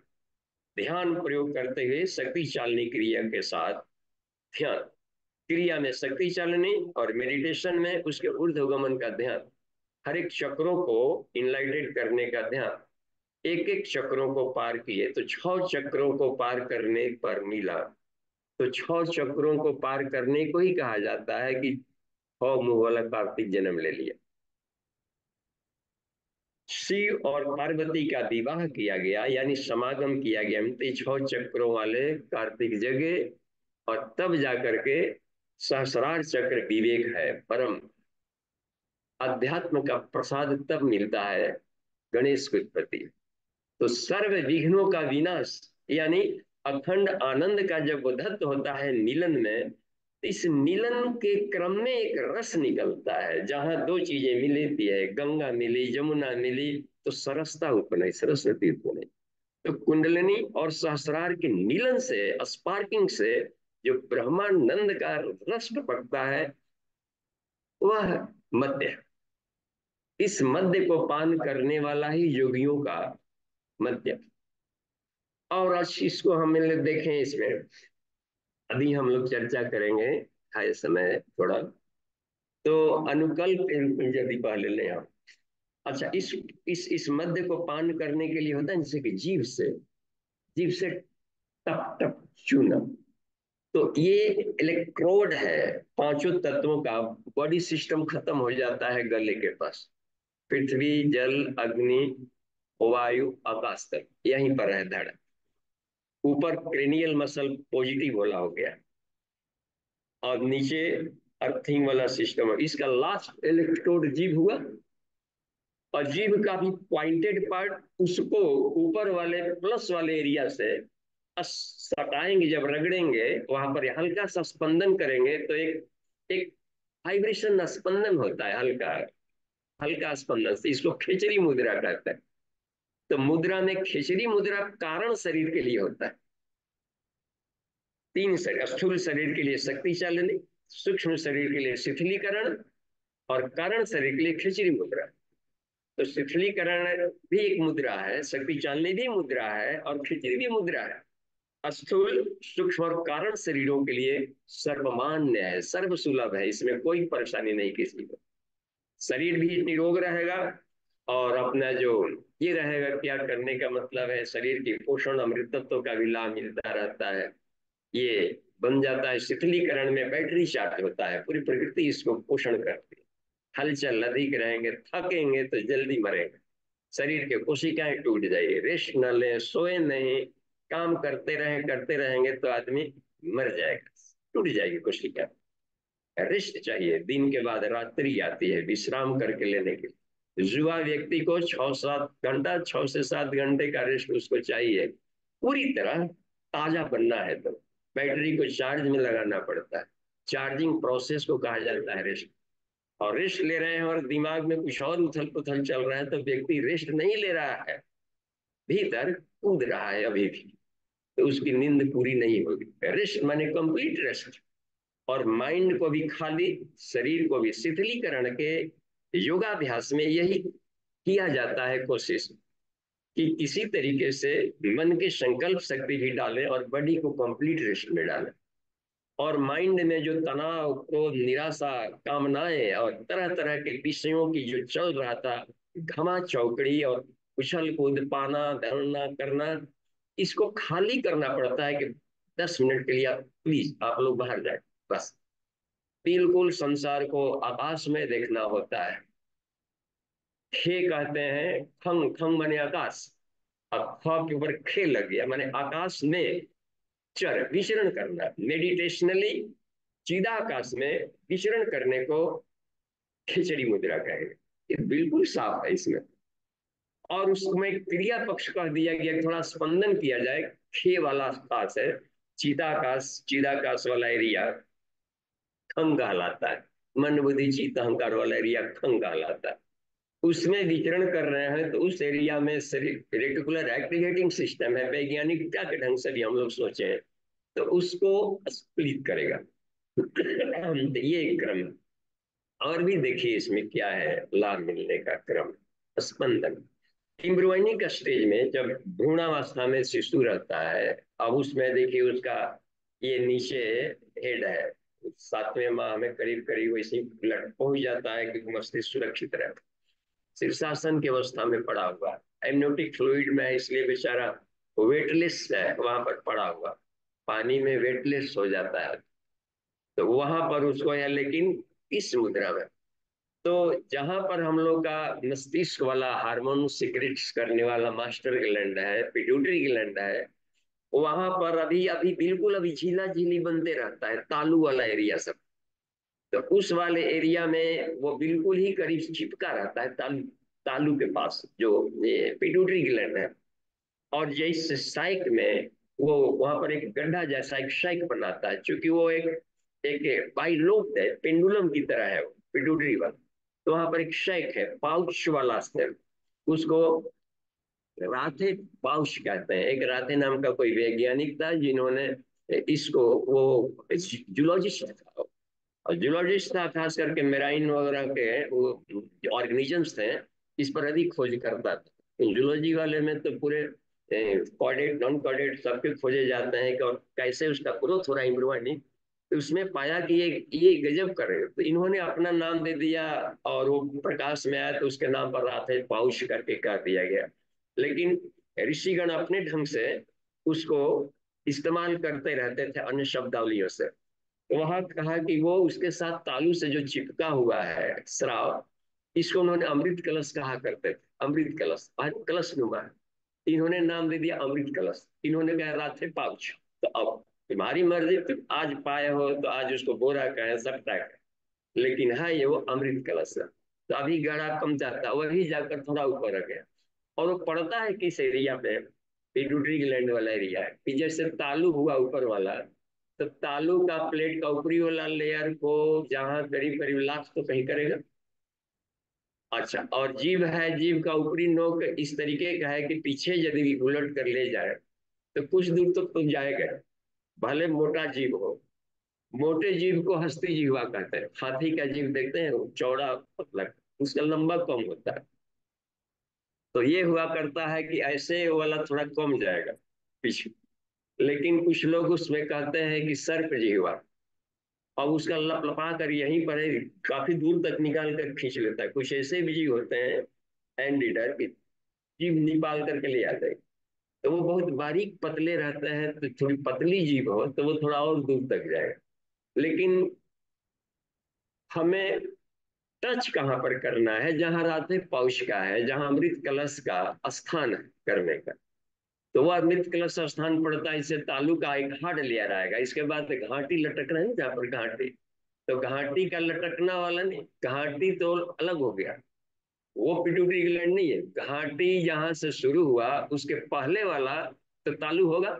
ध्यान प्रयोग करते हुए शक्ति चालनी क्रिया के साथ, ध्यान क्रिया में शक्ति चालनी और मेडिटेशन में उसके ऊर्ध्वगमन का ध्यान, हर एक चक्रों को इनलाइटेड करने का ध्यान। एक एक चक्रों को पार किए तो 6 चक्रों को पार करने पर मिला। तो 6 चक्रों को पार करने को ही कहा जाता है कि 6 मुंह वाला कार्तिक जन्म ले लिया। शिव और पार्वती का विवाह किया गया, यानी समागम किया गया, मतलब 6 चक्रों वाले कार्तिक जगे। और तब जाकर के सहस्रार चक्र विवेक है, परम अध्यात्म का प्रसाद तब मिलता है गणेश की उत्पत्ति। तो सर्व विघ्नों का विनाश, यानी अखंड आनंद का जब उद्धत होता है मिलन में, तो इस मिलन के क्रम में एक रस निकलता है। जहां दो चीजें मिलती है, गंगा मिली, जमुना मिली, तो सरसता उपनई, सरस्वती उपनई। तो कुंडलिनी और सहस्रार के मिलन से, स्पार्किंग से जो ब्रह्मानंद का रस टपकता है, वह मध्य है। इस मध्य को पान करने वाला ही योगियों का मध्य। और आज इसको हम लोग देखें, इसमें अभी हम लोग चर्चा करेंगे, है समय थोड़ा। तो अनुकल्प यदि पहले लें हम। अच्छा, इस मध्य को पान करने के लिए होता है जैसे कि जीभ से टप टप चूना। तो ये इलेक्ट्रोड है 5 तत्वों का। बॉडी सिस्टम खत्म हो जाता है गले के पास। पृथ्वी, जल, अग्नि, वायु, आकाश तक यहीं पर है धड़। ऊपर क्रेनियल मसल पॉजिटिव बोला हो गया, और नीचे अर्थिंग वाला सिस्टम है। इसका लास्ट इलेक्ट्रोड जीभ हुआ, और जीभ का भी पॉइंटेड पार्ट उसको ऊपर वाले प्लस वाले एरिया से सटाएंगे, जब रगड़ेंगे वहां पर हल्का सा स्पंदन करेंगे, तो एक एक वाइब्रेशन, स्पंदन होता है, हल्का हल्का स्पंदन से। इसको खिचड़ी मुद्रा कहते हैं। तो मुद्रा में खिचड़ी मुद्रा कारण शरीर के लिए होता है। 3 शरीर, स्थूल शरीर के लिए शक्ति चालनी, सूक्ष्म शरीर के लिए शिथिलीकरण, और कारण शरीर के लिए खिचड़ी मुद्रा। तो शिथिलीकरण भी एक मुद्रा है, शक्ति चालनी भी मुद्रा है, और खिचड़ी भी मुद्रा है। स्थूल, सूक्ष्म और कारण शरीरों के लिए सर्वमान्य है, सर्वसुलभ है, इसमें कोई परेशानी नहीं किसी को। शरीर भी निरोग रहेगा, और अपना जो ये रहेगा, क्या करने का मतलब है, शरीर की पोषण अमृतत्व का भी लाभ मिलता रहता है। ये बन जाता है शिथिलीकरण में, बैटरी चार्ज होता है, पूरी प्रकृति इसको पोषण करती है। हलचल अधिक रहेंगे, थकेंगे तो जल्दी मरेंगे, शरीर के कोशिकाएं टूट जाएगी। रेस्ट न लें, सोए नहीं, काम करते रहेंगे तो आदमी मर जाएगा, टूट जाएगी कोशिका। रेस्ट चाहिए, दिन के बाद रात्रि आती है विश्राम करके लेने के लिए। युवा व्यक्ति को 6-7 घंटा, 6 से 7 घंटे का रेस्ट उसको चाहिए। पूरी तरह ताजा बनना है तो बैटरी को चार्ज में लगाना पड़ता है। चार्जिंग प्रोसेस को कहा जाता है रेस्ट। और रेस्ट ले रहे हैं और दिमाग में कुछ और उथल पुथल चल रहा है, तो व्यक्ति रेस्ट नहीं ले रहा है, भीतर कूद रहा है अभी भी, तो उसकी नींद पूरी नहीं होगी। रेस्ट माने कंप्लीट रेस्ट। और माइंड को भी खाली, शरीर को भी शिथिलीकरण के योगाभ्यास में यही किया जाता है कोशिश, कि किसी तरीके से मन के संकल्प शक्ति भी डालें और बॉडी को कंप्लीट रेस्ट में डालें। और माइंड में जो तनाव, क्रोध, निराशा, कामनाएं और तरह तरह के विषयों की जो चल रहा था, घमा चौकड़ी और उछल कूद, पाना धरना करना, इसको खाली करना पड़ता है कि 10 मिनट के लिए आप प्लीज आप लोग बाहर जाए, बस। बिल्कुल संसार को आकाश में देखना होता है। खे कहते हैं, खंग, खंग माने आकाश, अब ख के ऊपर खे लग गया, माने आकाश में चर विचरण करना, मेडिटेशनली चिदाकाश में विचरण करने को खिचड़ी मुद्रा कहेंगे। ये बिल्कुल साफ है इसमें। और उसमें क्रिया पक्ष कह दिया गया, थोड़ा स्पंदन किया जाए। खे वाला आकाश है, चिदाकाश, चिदाकाश वाला एरिया खंग कहलाता है। मन बुद्धि चित्त अहंकार वाला एरिया खंग कहलाता है। उसमें विचरण कर रहे हैं, तो उस एरिया में रेटिकुलर एक्टिवेटिंग सिस्टम है, वैज्ञानिकता के ढंग से भी हम लोग सोचे, तो उसको स्प्लिट करेगा। ये एक क्रम है। और भी देखिए इसमें क्या है लाभ मिलने का क्रम। स्पंदन एम्ब्रियोनिक स्टेज में, जब भ्रूणावस्था में शिशु रहता है, अब उसमें देखिए उसका ये नीचे हेड है, 7वें माह में करीब करीब वैसे पहुंच जाता है कि मस्तिष्क सुरक्षित रहे। शीर्षासन की अवस्था में पड़ा हुआ है, एमनियोटिक फ्लूइड में, इसलिए बेचारा वेटलेस है, वहां पर पड़ा हुआ, पानी में वेटलेस हो जाता है। तो वहां पर उसको है, लेकिन इस मुद्रा में, तो जहां पर हम लोग का मस्तिष्क वाला हार्मोन सिक्रेट्स करने वाला मास्टर ग्लैंड है, पिट्यूटरी ग्लैंड है, वहां पर अभी अभी बिल्कुल अभी झीला झीली बनते रहता है, तालू वाला एरिया सब। तो उस वाले एरिया में वो बिल्कुल ही करीब चिपका रहता है तालू, तालू के पास जो ये पिट्यूटरी ग्लैंड है। और जैसे साइक में वो वहां पर एक गड्ढा जैसा एक साइक बनाता है, क्योंकि वो एक एक बाइलोब है, पेंडुलम की तरह है वो पिट्यूटरी वाला। तो वहां पर एक साइक है, पाउच वाला स्टेम, उसको राथे पाउच कहते हैं। एक राथे नाम का कोई वैज्ञानिक था जिन्होंने इसको, वो जूलॉजिस्ट था, और जूलॉजिस्ट था, खास करके मेराइन वगैरह के वो ऑर्गेनिजम्स थे, इस पर अधिक खोज करता था। जूलॉजी वाले में तो पूरे कॉर्डेट नॉन कॉर्डेट सबके खोजे जाते हैं कि और कैसे उसका ग्रोथ हो रहा है एम्ब्रियो। तो उसमें पाया कि ये गजब कर रहे हो, तो इन्होंने अपना नाम दे दिया, और वो प्रकाश में आया तो उसके नाम पर राधे पाउच करके कर दिया गया। लेकिन ऋषिगण अपने ढंग से उसको इस्तेमाल करते रहते थे अन्य शब्दावलियों से। वहां कहा कि वो उसके साथ तालू से जो चिपका हुआ है श्राव, इसको उन्होंने अमृत कलश कहा करते थे, अमृत कलश, आज कलश नुमा है। इन्होंने नाम दे दिया अमृत कलश, इन्होंने कह रहा थे पाउच। तो अब तुम्हारी मर्जी, तुम आज पाए हो तो आज उसको बोरा कहे, सट्टा कहे, लेकिन है ये वो अमृत कलश है। तो अभी गड़ा कम जाता है, वही जाकर थोड़ा ऊपर रह गया। और वो पड़ता है किस एरिया पे, पिट्यूटरी ग्लैंड वाला एरिया है, कि जैसे तालु हुआ ऊपर वाला, तो तालु का प्लेट का ऊपरी वाला लेयर को जहां करीब करीब लाख तो कहीं करेगा। अच्छा, और जीव है, जीव का ऊपरी नोक इस तरीके का है कि पीछे यदि भी उलट कर ले जाए तो कुछ दूर तक तो जाएगा, भले मोटा जीव हो। मोटे जीव को हस्ती जीवा कहते हैं। हाथी का जीव देखते हैं, वो चौड़ा पतला, उसका लंबा कम होता है। तो ये हुआ करता है कि ऐसे वाला थोड़ा कम जाएगा पीछे। लेकिन कुछ लोग उसमें कहते हैं कि सर्प जीवा, और उसका लप लपा कर यहीं पर है, काफी दूर तक निकाल कर खींच लेता है। कुछ ऐसे भी जीव होते हैं एंड ईटर की, जीव निकाल करके ले आते हैं, तो वो बहुत बारीक पतले रहते हैं, तो थोड़ी पतली जीव हो तो वो थोड़ा और दूर तक जाएगा। लेकिन हमें टच कहाँ पर करना है, जहां राधे पौष का है, जहां अमृत कलश का स्थान है करने का। तो वह अमृत कलश स्थान पड़ता है, इससे तालु का एक हार्ड लेयर आएगा, इसके बाद घाटी लटक रहे हैं जहाँ पर घाटी, तो घाटी का लटकना वाला नहीं, घाटी तो अलग हो गया, वो पिट्यूटरी ग्लैंड नहीं है। घाटी जहां से शुरू हुआ उसके पहले वाला तो तालु होगा।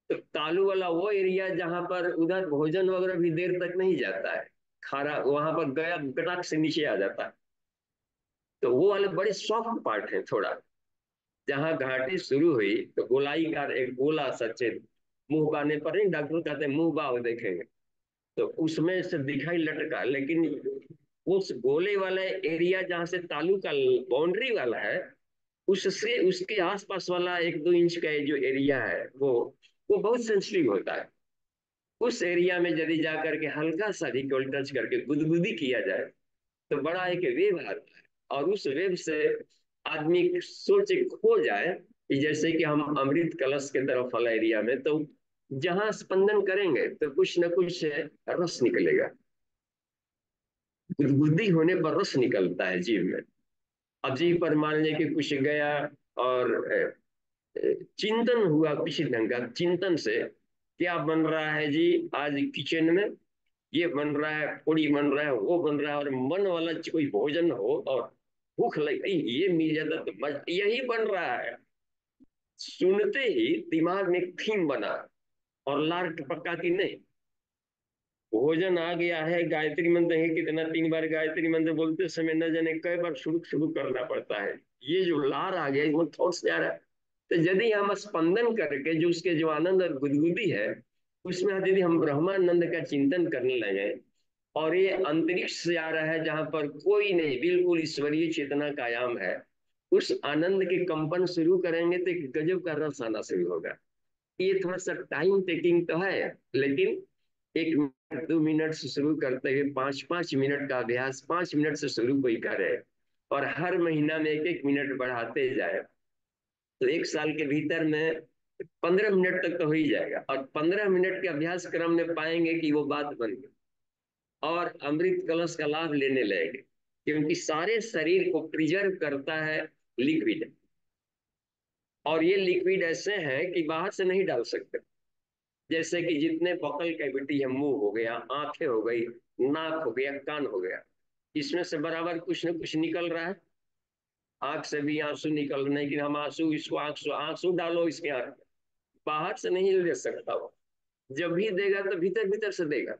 तो तालु वाला वो एरिया जहां पर उधर भोजन वगैरह भी देर तक नहीं जाता है, खारा वहां पर गया गटाक से नीचे आ जाता है। तो वो वाले बड़े सॉफ्ट पार्ट है थोड़ा, जहां घाटी शुरू हुई तो गोलाई का एक गोला सचेत मुंह बाने पर नहीं, डॉक्टर कहते हैं मुंह बाव देखेंगे, तो उसमें से दिखाई लटका। लेकिन उस गोले वाला एरिया जहां से तालु का बाउंड्री वाला है, उससे उसके आसपास वाला 1-2 इंच का जो एरिया है वो बहुत सेंसिटिव होता है। उस एरिया में यदि जाकर के हल्का सा रिकॉल टच करके गुदगुदी किया जाए तो बड़ा एक वेव आता है, और उस वेव से आदमी सोच खो जाए कि जैसे कि हम अमृत कलश के तरफ वाला एरिया में, तो जहां स्पंदन करेंगे तो कुछ न कुछ रस निकलेगा। गुदगुदी होने पर रस निकलता है जीव में। अब जीव पर मान लें कि कुछ गया और चिंतन हुआ, किसी ढंग का चिंतन से क्या बन रहा है जी आज किचन में, ये बन रहा है, पूड़ी बन रहा है, वो बन रहा है, और मन वाला कोई भोजन हो और भूख लग गई, ये मिल जाता तो यही बन रहा है। सुनते ही दिमाग में थीम बना, और लार टपका कि नहीं, भोजन आ गया है, गायत्री मंत्र है कितना, 3 बार गायत्री मंत्र बोलते समय न जाने कई बार शुरू शुरू करना पड़ता है। ये जो लार आ गया, वो थॉट्स जा रहा है। तो यदि हम स्पंदन करके जो उसके जो आनंद और गुदगुदी है, उसमें यदि हम ब्रह्मानंद का चिंतन करने लगे, और ये अंतरिक्ष से आ रहा है जहां पर कोई नहीं, बिल्कुल ईश्वरीय चेतना का आयाम है, उस आनंद के कंपन शुरू करेंगे तो एक गजब का रस आना शुरू होगा। ये थोड़ा सा टाइम टेकिंग तो है, लेकिन 1 मिनट 2 मिनट से शुरू करते हुए 5-5 मिनट का अभ्यास, 5 मिनट से शुरू कोई करे, और हर महीना में 1-1 मिनट बढ़ाते जाए तो 1 साल के भीतर में 15 मिनट तक तो हो ही जाएगा। और 15 मिनट के अभ्यास क्रम में पाएंगे कि वो बात बन गई और अमृत कलश का लाभ लेने लगेंगे, क्योंकि सारे शरीर को प्रिजर्व करता है लिक्विड। और ये लिक्विड ऐसे हैं कि बाहर से नहीं डाल सकते। जैसे कि जितने बकल कैविटी है, मुंह हो गया, आंखें हो गई, नाक हो गया, कान हो गया, इसमें से बराबर कुछ न कुछ निकल रहा है। आंख से भी आंसू निकल रहे हैं, लेकिन हम आंसू, इसको आंसू आंसू डालो इसके आंख में, बाहर से नहीं ले सकता वो। जब भी देगा तो भीतर भीतर से देगा,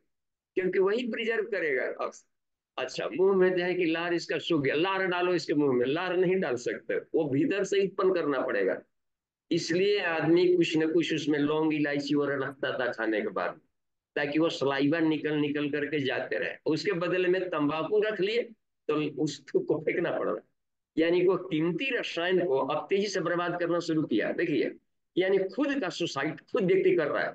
क्योंकि वही प्रिजर्व करेगा। अच्छा, मुंह में जो है कि लार इसका सूख गया, लार डालो इसके मुंह में, लार नहीं डाल सकते, वो भीतर से उत्पन्न करना पड़ेगा। इसलिए आदमी कुछ न कुछ उसमें लौंग इलायची और रखता था खाने के बाद, ताकि वो सलाइवा निकल निकल करके जाते रहे। उसके बदले में तंबाकू रख लिए तो उसको फेंकना पड़ रहा। यानी वो कीमती रसायन को अब तेजी से बर्बाद करना शुरू किया। देखिए, यानी खुद का सुसाइड खुद व्यक्ति कर रहा है,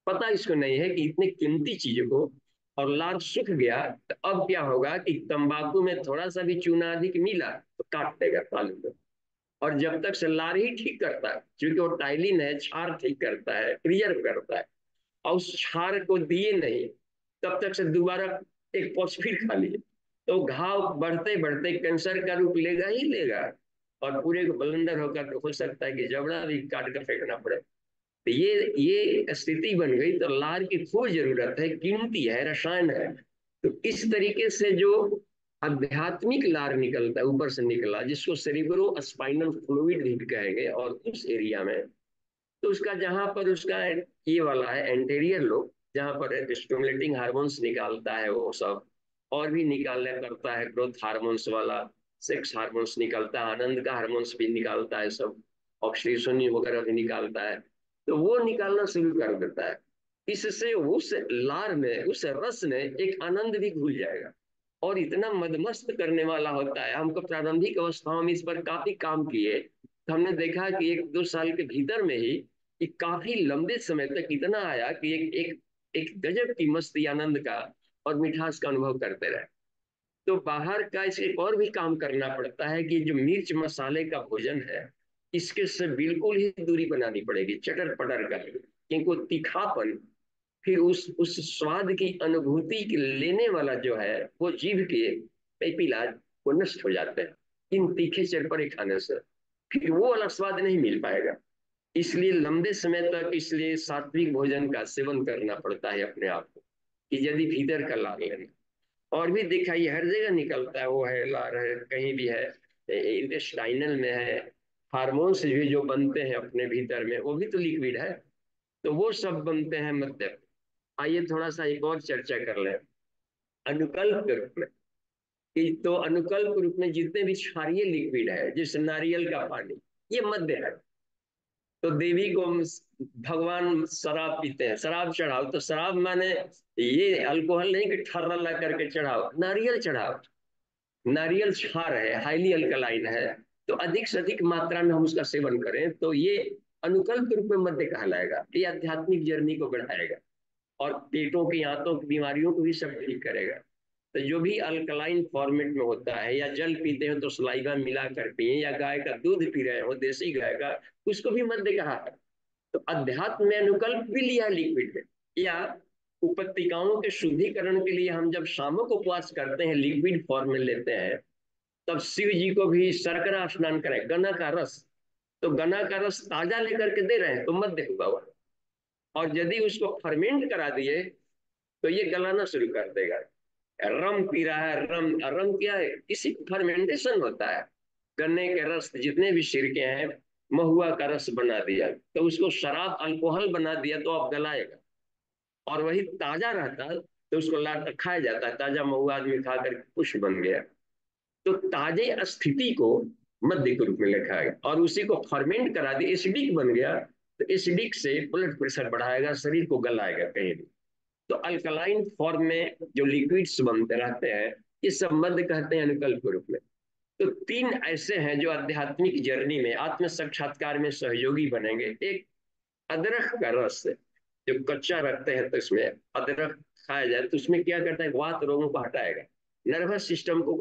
पता इसको नहीं है कि इतनी कीमती चीजों को। और लार सूख गया तो अब क्या होगा कि तंबाकू में थोड़ा सा भी चूना अधिक मिला तो काट देगा तालू को। और जब तक से लार ही ठीक करता है, क्योंकि वो टाइलिन है, क्षार ठीक करता है, प्रिजर्व करता है, और उस क्षार को दिए नहीं तब तक से दोबारा एक पक्ष फिर खा लिए, तो घाव बढ़ते बढ़ते कैंसर का रूप लेगा ही लेगा। और पूरे को बलंदर होकर तो हो सकता है कि जबड़ा भी काट कर फेंकना पड़े। तो ये स्थिति बन गई, तो लार की खूब जरूरत है, कीमती है, रसायन है। तो इस तरीके से जो आध्यात्मिक लार निकलता है, ऊपर से निकला, जिसको सेरिब्रो स्पाइनल फ्लूइड भी कहेंगे, और उस एरिया में तो उसका जहां पर उसका ये वाला है एंटेरियर लोब, जहां पर स्टिमुलेटिंग हार्मोन्स निकालता है वो सब, और भी निकालने करता है, ग्रोथ हार्मोन्स वाला, सेक्स हार्मोन्स निकालता है, आनंद का हार्मोन्स भी निकालता है सब, ऑक्सीटोसिन वगैरह भी निकालता है। तो वो निकालना शुरू कर देता है। इससे उस लार में, उस रस ने एक आनंद भी घुल जाएगा, और इतना मदमस्त करने वाला होता है। हमको प्रारंभिक अवस्थाओं में इस पर काफी काम किए, तो हमने देखा कि 1-2 साल के भीतर में ही कि काफी लंबे समय तक इतना आया कि एक एक एक गजब की मस्ती, आनंद का और मिठास का अनुभव करते रहे। तो बाहर का इसे एक और भी काम करना पड़ता है कि जो मिर्च मसाले का भोजन है, इसके से बिल्कुल ही दूरी बनानी पड़ेगी, चटर पटर का, क्योंकि वो तीखापन फिर उस स्वाद की अनुभूति की लेने वाला जो है, वो जीभ के पेपिलाज वो नष्ट हो जाते हैं इन तीखे चरपरे खाने से, फिर वो वाला स्वाद नहीं मिल पाएगा। इसलिए लंबे समय तक इसलिए सात्विक भोजन का सेवन करना पड़ता है अपने आप को, कि यदि भीतर का लाभ लेना। और भी दिखाई हर जगह निकलता है, वो है लार है, कहीं भी है, इंटेस्टाइनल में है, हार्मोन्स भी जो बनते हैं अपने भीतर में, वो भी तो लिक्विड है। तो वो सब बनते हैं मध्य। आइए थोड़ा सा एक और चर्चा कर लें अनुकल्प के रूप में। तो अनुकल्प रूप में जितने भी क्षारीय लिक्विड है, जैसे नारियल का पानी, ये मध्य है। तो देवी को भगवान शराब पीते हैं, शराब चढ़ाओ, तो शराब माने ये अल्कोहल नहीं कि ठर्रा ला करके चढ़ाओ, नारियल चढ़ाओ। नारियल क्षार है, हाईली अल्कलाइन है, तो अधिक से अधिक मात्रा में हम उसका सेवन करें तो ये अनुकल्प के रूप में मध्य कहलाएगा। ये आध्यात्मिक जर्नी को बढ़ाएगा और पेटों की, आंतों की बीमारियों को भी सब ठीक करेगा। तो जो भी अल्कलाइन फॉर्मेट में होता है, या जल पीते हो तो सलाइवा मिला कर पिए, या गाय का दूध पी रहे हो देसी गाय का, उसको भी मध्य कहा है। तो अध्यात्म में अनुकल्प भी लिया लिक्विड में। या उपत्तिकाओं के शुद्धिकरण के लिए हम जब शामों को उपवास करते हैं, लिक्विड फॉर्म में लेते हैं, तब शिव जी को भी शर्करा स्नान करें, गन्ना का रस, तो गन्ना का रस ताजा लेकर के दे रहे हैं तो मध्य हुआ हुआ। और यदि उसको फर्मेंट करा दिए तो ये गलाना शुरू कर देगा। रम पी रहा है, रम, रम क्या है, इसी फर्मेंटेशन होता है। गन्ने के रस जितने भी सिरके हैं, महुआ का रस बना दिया तो उसको शराब अल्कोहल बना दिया तो अब गलाएगा। और वही ताजा रहता तो उसको ला कर खाया जाता है, ताजा महुआ आदमी खा कर पुष्प बन गया। तो ताजे स्थिति को मध्य के रूप में लिखा है, और उसी को फर्मेंट करा दिया, एसिडिक बन गया, तो एसिडिक से ब्लड प्रेशर बढ़ाएगा, शरीर को गलाएगा कहीं भी। तो अल्कलाइन फॉर्म में जो लिक्विड्स बनते रहते हैं, ये सब मध्य कहते हैं अनुकल्प के रूप में। तो 3 ऐसे हैं जो आध्यात्मिक जर्नी में, आत्म साक्षात्कार में सहयोगी बनेंगे। एक अदरक का रस, जो कच्चा रखते हैं तो इसमें अदरक खाया जाए तो उसमें क्या करता है, वात रोगों को हटाएगा, नर्वस सिस्टम को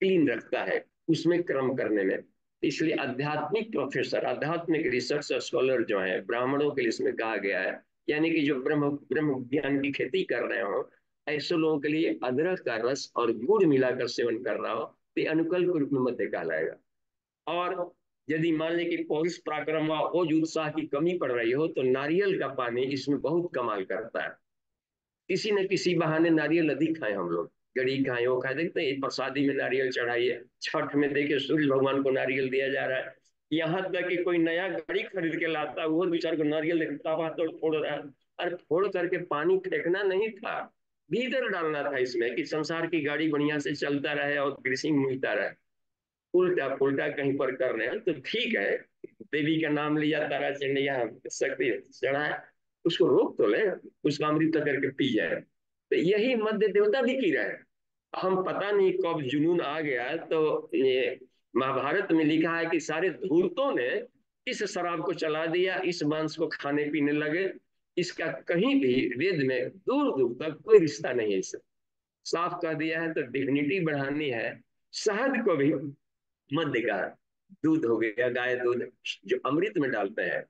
क्लीन रखता है, उसमें क्रम करने में। इसलिए आध्यात्मिक प्रोफेसर, आध्यात्मिक रिसर्च स्कॉलर जो है ब्राह्मणों के लिए इसमें कहा गया है, यानी कि जो ब्रह्म ब्रह्म ज्ञान की खेती कर रहे हो, ऐसे लोगों के लिए अदरक का रस और गुड़ मिलाकर सेवन कर रहा हो तो ये अनुकल्प रूप में मध्य कहलाएगा। और यदि मान लें कि पौरुष पराक्रम व ओज उत्साह की कमी पड़ रही हो तो नारियल का पानी इसमें बहुत कमाल करता है। किसी न किसी बहाने नारियल अधिक खाएं हम लोग, गड़ी खाएं, वो खाए, देखते हैं प्रसादी में नारियल चढ़ाइए, छठ में देखिए सूर्य भगवान को नारियल दिया जा रहा है। यहाँ तक कि कोई नया गाड़ी खरीद के लाता है वो बेचारे को नारियल तवा तो फोड़ रहा है। अरे फोड़ करके पानी फेंकना नहीं था, भीतर डालना था इसमें कि संसार की गाड़ी बढ़िया से चलता रहे और ग्रीसिंग मिलता रहे। उल्टा पुल्टा कहीं पर कर रहे हैं तो ठीक है, देवी का नाम लिया, तारा चंडी यहाँ शक्ति चढ़ाए, उसको रोक तो ले, उसका अमृत करके पी जाए। तो यही मध्य देवता भी की रहे। हम पता नहीं कब जुनून आ गया, तो ये महाभारत में लिखा है कि सारे धूर्तों ने इस शराब को चला दिया, इस मांस को खाने पीने लगे। इसका कहीं भी वेद में दूर दूर तक कोई रिश्ता नहीं है इससे, साफ कर दिया है। तो डिग्निटी बढ़ानी है, शहद को भी मध्य का, दूध हो गया गाय दूध जो अमृत में डालते हैं,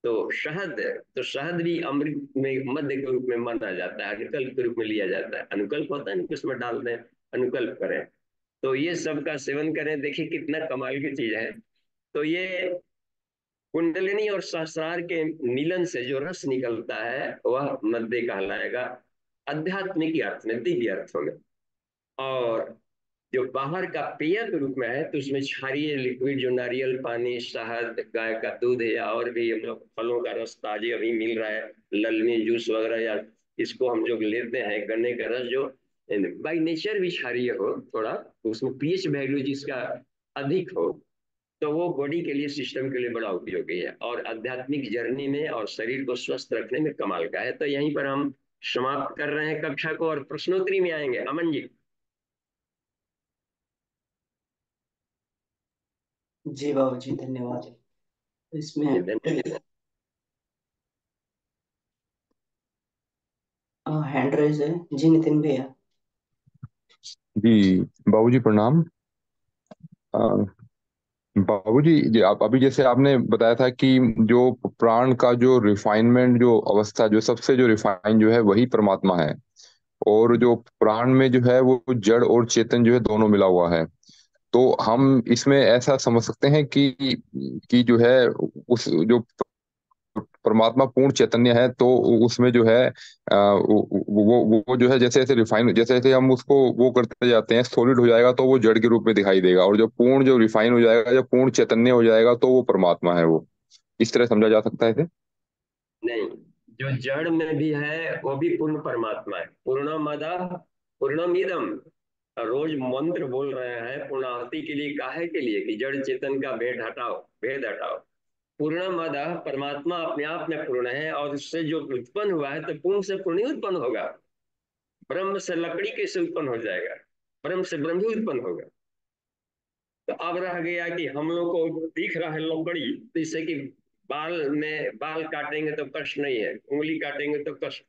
तो शहद, तो शहद भी अमृत में मध्य के रूप में माना जाता है, अनुकल्प के रूप में लिया जाता है। अनुकल्प होता है ना, उसमें डालते हैं, अनुकल्प करें। तो ये सब का सेवन करें, देखिए कितना कमाल की चीज है। तो ये कुंडलिनी और सहस्रार के मिलन से जो रस निकलता है वह मध्य कहलाएगा, आध्यात्मिक अर्थ में, दिव्य अर्थों में। और जो बाहर का पेय के रूप में है तो उसमें क्षारीय लिक्विड, जो नारियल पानी, शहद, गाय का दूध है, या और भी हम लोग फलों का रस ताजे अभी मिल रहा है, ललमी जूस वगैरह, या इसको हम लोग लेते हैं गन्ने का रस, जो बाई नेचर भी क्षारीय हो थोड़ा, उसमें पीएच वैल्यू जिसका अधिक हो, तो वो बॉडी के लिए, सिस्टम के लिए बड़ा उपयोगी है और आध्यात्मिक जर्नी में और शरीर को स्वस्थ रखने में कमाल का है। तो यहीं पर हम समाप्त कर रहे हैं कक्षा को और प्रश्नोत्तरी में आएंगे। अमन जी। जी बाबू जी, धन्यवाद। इसमें हैंड रेज है जी, नितिन भैया। जी बाबूजी प्रणाम। बाबूजी जी, आप अभी जैसे आपने बताया था कि जो प्राण का जो रिफाइनमेंट, जो अवस्था, जो सबसे जो रिफाइन जो है वही परमात्मा है। और जो प्राण में जो है वो जड़ और चेतन जो है दोनों मिला हुआ है। तो हम इसमें ऐसा समझ सकते हैं कि जो है उस जो परमात्मा पूर्ण चैतन्य है, तो उसमें जो है वो जो है जैसे जैसे रिफाइन, जैसे जैसे हम उसको वो करते जाते हैं, सॉलिड हो जाएगा तो वो जड़ के रूप में दिखाई देगा, और जो पूर्ण जो रिफाइन हो जाएगा, जब पूर्ण चैतन्य हो जाएगा तो वो परमात्मा है। वो इस तरह समझा जा सकता है इसे। नहीं, जो जड़ में भी है वो भी पूर्ण परमात्मा है। पूर्णमद पूर्णमिदम, रोज मंत्र बोल रहे हैं पूर्णाहुति के लिए, काहे के लिए, कि जड़ चेतन का भेद हटाओ, भेद हटाओ। पूर्णमद, परमात्मा अपने आप में पूर्ण है और उससे जो उत्पन्न हुआ है तो पूर्ण से पूर्ण ही उत्पन्न होगा। ब्रह्म से लकड़ी कैसे उत्पन्न हो जाएगा, ब्रह्म से ब्रह्म ही उत्पन्न होगा। तो अब रह गया कि हम लोग को दिख रहा है लकड़ी, तो इससे कि बाल में बाल काटेंगे तो कष्ट नहीं है, उंगली काटेंगे तो कष्ट,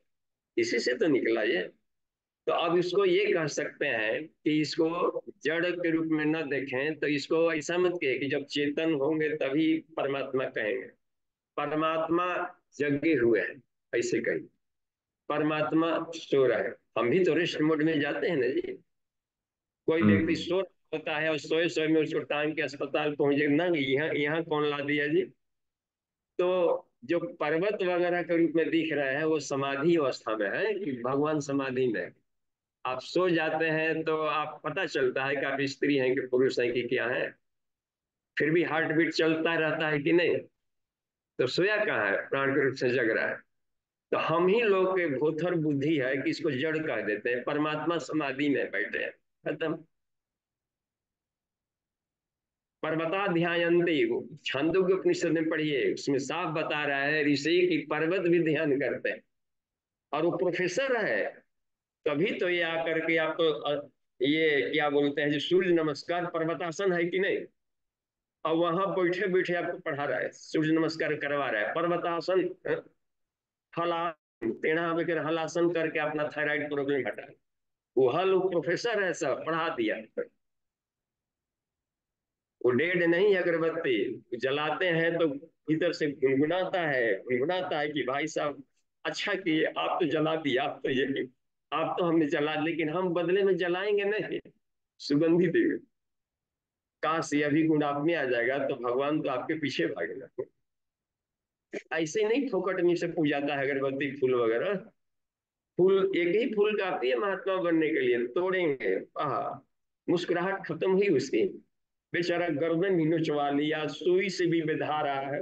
इसी से तो निकला ये। तो अब इसको ये कह सकते हैं कि इसको जड़ के रूप में न देखें, तो इसको ऐसा मत कहे कि जब चेतन होंगे तभी परमात्मा कहेंगे। परमात्मा जगे हुए हैं ऐसे कही, परमात्मा सो रहा है। हम भी तो रेस्ट मोड में जाते हैं ना जी। कोई व्यक्ति हम्म। सो रहा होता है और सोए सोए में उसको टांग के अस्पताल पहुंचे ना, यहाँ यहाँ कौन ला दिया जी। तो जो पर्वत वगैरह के रूप में दिख रहा है वो समाधि अवस्था में है, कि भगवान समाधि में है। आप सो जाते हैं तो आप पता चलता है कि आप स्त्री हैं कि पुरुष हैं कि क्या है, फिर भी हार्ट बीट चलता रहता है कि नहीं। तो सोया कहाँ है, प्राण के रूप से जग रहा है। तो हम ही लोग के भोथर बुद्धि है कि इसको जड़ कह देते हैं, परमात्मा समाधि में बैठे हैं, खत्म। पर्वता ध्यायन्ते, छांदोग्य उपनिषद में पढ़िए, उसमें साफ बता रहा है ऋषि की पर्वत भी ध्यान करते हैं। और वो प्रोफेसर है, तभी तो ये आकर के आपको ये क्या बोलते हैं, जो सूर्य नमस्कार पर्वतासन है कि नहीं, और वहां बैठे बैठे आपको पढ़ा रहा है, सूर्य नमस्कार करवा रहा है, पर्वतासन, हलासन, टेढ़ा होकर हलासन करके अपना थायराइड प्रॉब्लम हटा। वो हल प्रोफेसर है, सब पढ़ा दिया। वो डेड नहीं है अगरबत्ती, जलाते हैं तो भीतर से गुनगुनाता है कि भाई साहब अच्छा किए, आप तो जला दिए, आप तो हमने जला, लेकिन हम बदले में जलाएंगे नहीं, सुगंधित देंगे। काश यह भी गुण आप में आ जाएगा तो भगवान तो आपके पीछे भागेगा। ऐसे नहीं फोकट में से पूजाता है अगरबत्ती फूल वगैरह। फूल एक ही फूल काफी है महात्मा बनने के लिए, तोड़ेंगे आहा, मुस्कुराहट खत्म हुई उसकी, बेचारा गर्दन भी नोचवा लिया, सुई से भी बेधा रहा है,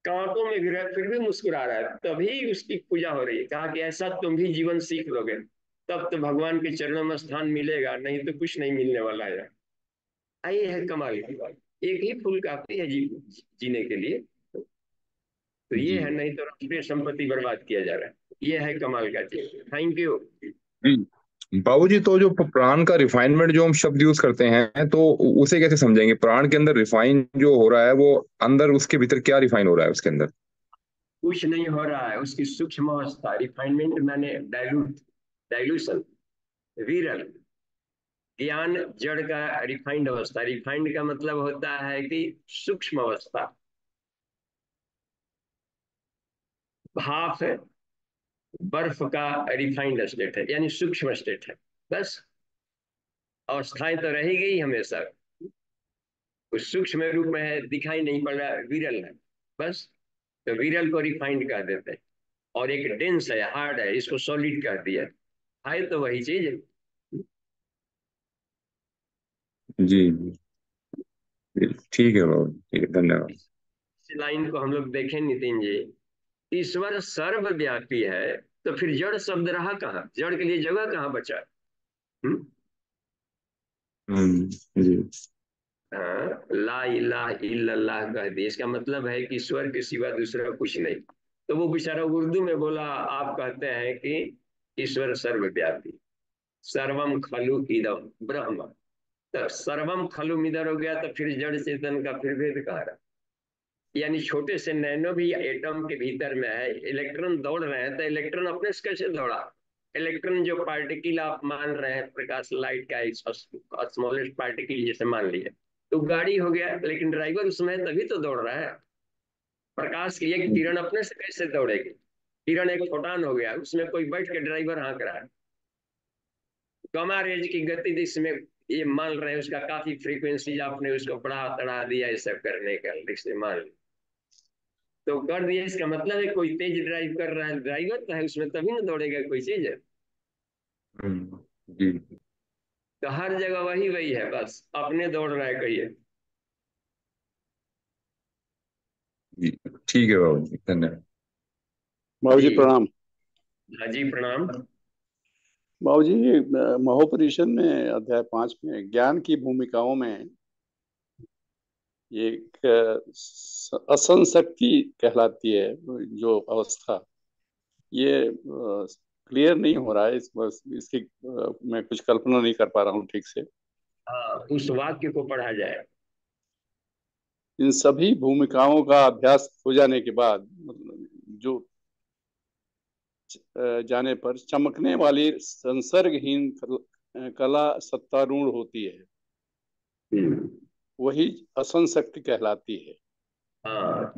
कांटों में गिरा, फिर भी मुस्कुरा रहा है, तभी उसकी पूजा हो रही है। कहा कि ऐसा तुम भी जीवन सीख लोगे, तब तो भगवान के चरणों में स्थान मिलेगा, नहीं तो कुछ नहीं मिलने वाला है। आई है कमाल की बात, एक ही फूल काफी है जीने के लिए। तो ये है, जी नहीं तो राष्ट्रीय संपत्ति बर्बाद किया जा रहा है। ये है कमाल का चीज। Thank you. जी बाबूजी, तो जो प्राण का रिफाइनमेंट जो हम शब्द यूज करते हैं, तो उसे कैसे समझेंगे? प्राण के अंदर रिफाइन जो हो रहा है, वो अंदर उसके भीतर क्या रिफाइन हो रहा है उसके अंदर? कुछ नहीं हो रहा है, उसकी सूक्ष्म अवस्था, रिफाइनमेंट मैंने डाइल्यूशन, विरल ज्ञान, जड़ का रिफाइंड अवस्था, रिफाइंड का मतलब होता है कि सूक्ष्म अवस्था, भाप है, बर्फ का रिफाइंड स्टेट है, यानी सूक्ष्म स्टेट है। बस, अवस्थाएं तो रही गई हमेशा, उस सूक्ष्म रूप में है, दिखाई नहीं पड़ रहा, विरल है बस। तो विरल को रिफाइंड कर देते हैं। और एक डेंस है, हार्ड है, इसको सॉलिड कर दिया है तो वही चीज है। जी जी, ठीक है बाबू, ठीक है, धन्यवाद। इस लाइन को हम लोग देखें नितिन जी, ईश्वर सर्वव्यापी है, तो फिर जड़ शब्द रहा कहाँ, जड़ के लिए जगह कहाँ बचा? हम्म? जी हाँ, ला इलाह इल्लल्लाह कह दिया, इसका मतलब है कि ईश्वर के सिवा दूसरा कुछ नहीं। तो वो बेचारा उर्दू में बोला, आप कहते हैं कि ईश्वर सर्वव्यापी, सर्वम खलु इदम ब्रह्म। तो सर्वम खलु इधर हो गया, तो फिर जड़ चेतन का फिर भेद कहाँ रहा? यानी छोटे से नैनो भी एटम के भीतर में है, इलेक्ट्रॉन दौड़ रहे हैं, तो इलेक्ट्रॉन अपने से कैसे दौड़ा? इलेक्ट्रॉन जो पार्टिकल आप मान रहे हैं, प्रकाश लाइट का एक स्मॉलेस्ट पार्टिकल जैसे मान लिए, तो गाड़ी हो गया, लेकिन ड्राइवर उसमें है, तभी तो दौड़ रहा है। प्रकाश की एक किरण अपने से कैसे दौड़ेगी? किरण एक फोटान हो गया, उसमें कोई बैठ के ड्राइवर हाँक रहा है। गामा रेज की गति जिसमें ये मान रहे हैं, उसका काफी फ्रीक्वेंसी आपने उसको बढ़ा चढ़ा दिया, ये सब करने का जिससे मान लिया, तो कर दिया, इसका मतलब है कोई तेज ड्राइव कर रहा है, ड्राइवर तो है उसमें, तभी ना दौड़ेगा कोई चीज है। जी तो हर जगह वही वही है, बस अपने दौड़ रहा है कहिए। जी, ठीक है बाबू जी, धन्यवाद। बाबू जी जी। प्रणाम। हाँ जी, प्रणाम। बाबू जी, महोपनिषद में अध्याय 5 में ज्ञान की भूमिकाओं में एक असंशक्ति कहलाती है जो अवस्था, ये क्लियर नहीं हो रहा है। बस इसकी मैं कुछ कल्पना नहीं कर पा रहा हूँ ठीक से। हाँ, उस वाक्य को पढ़ा जाए। इन सभी भूमिकाओं का अभ्यास हो जाने के बाद जो जाने पर चमकने वाली संसर्गहीन कला सत्तारूढ़ होती है, हम्म। वही असंशक्ति कहलाती है। हाँ,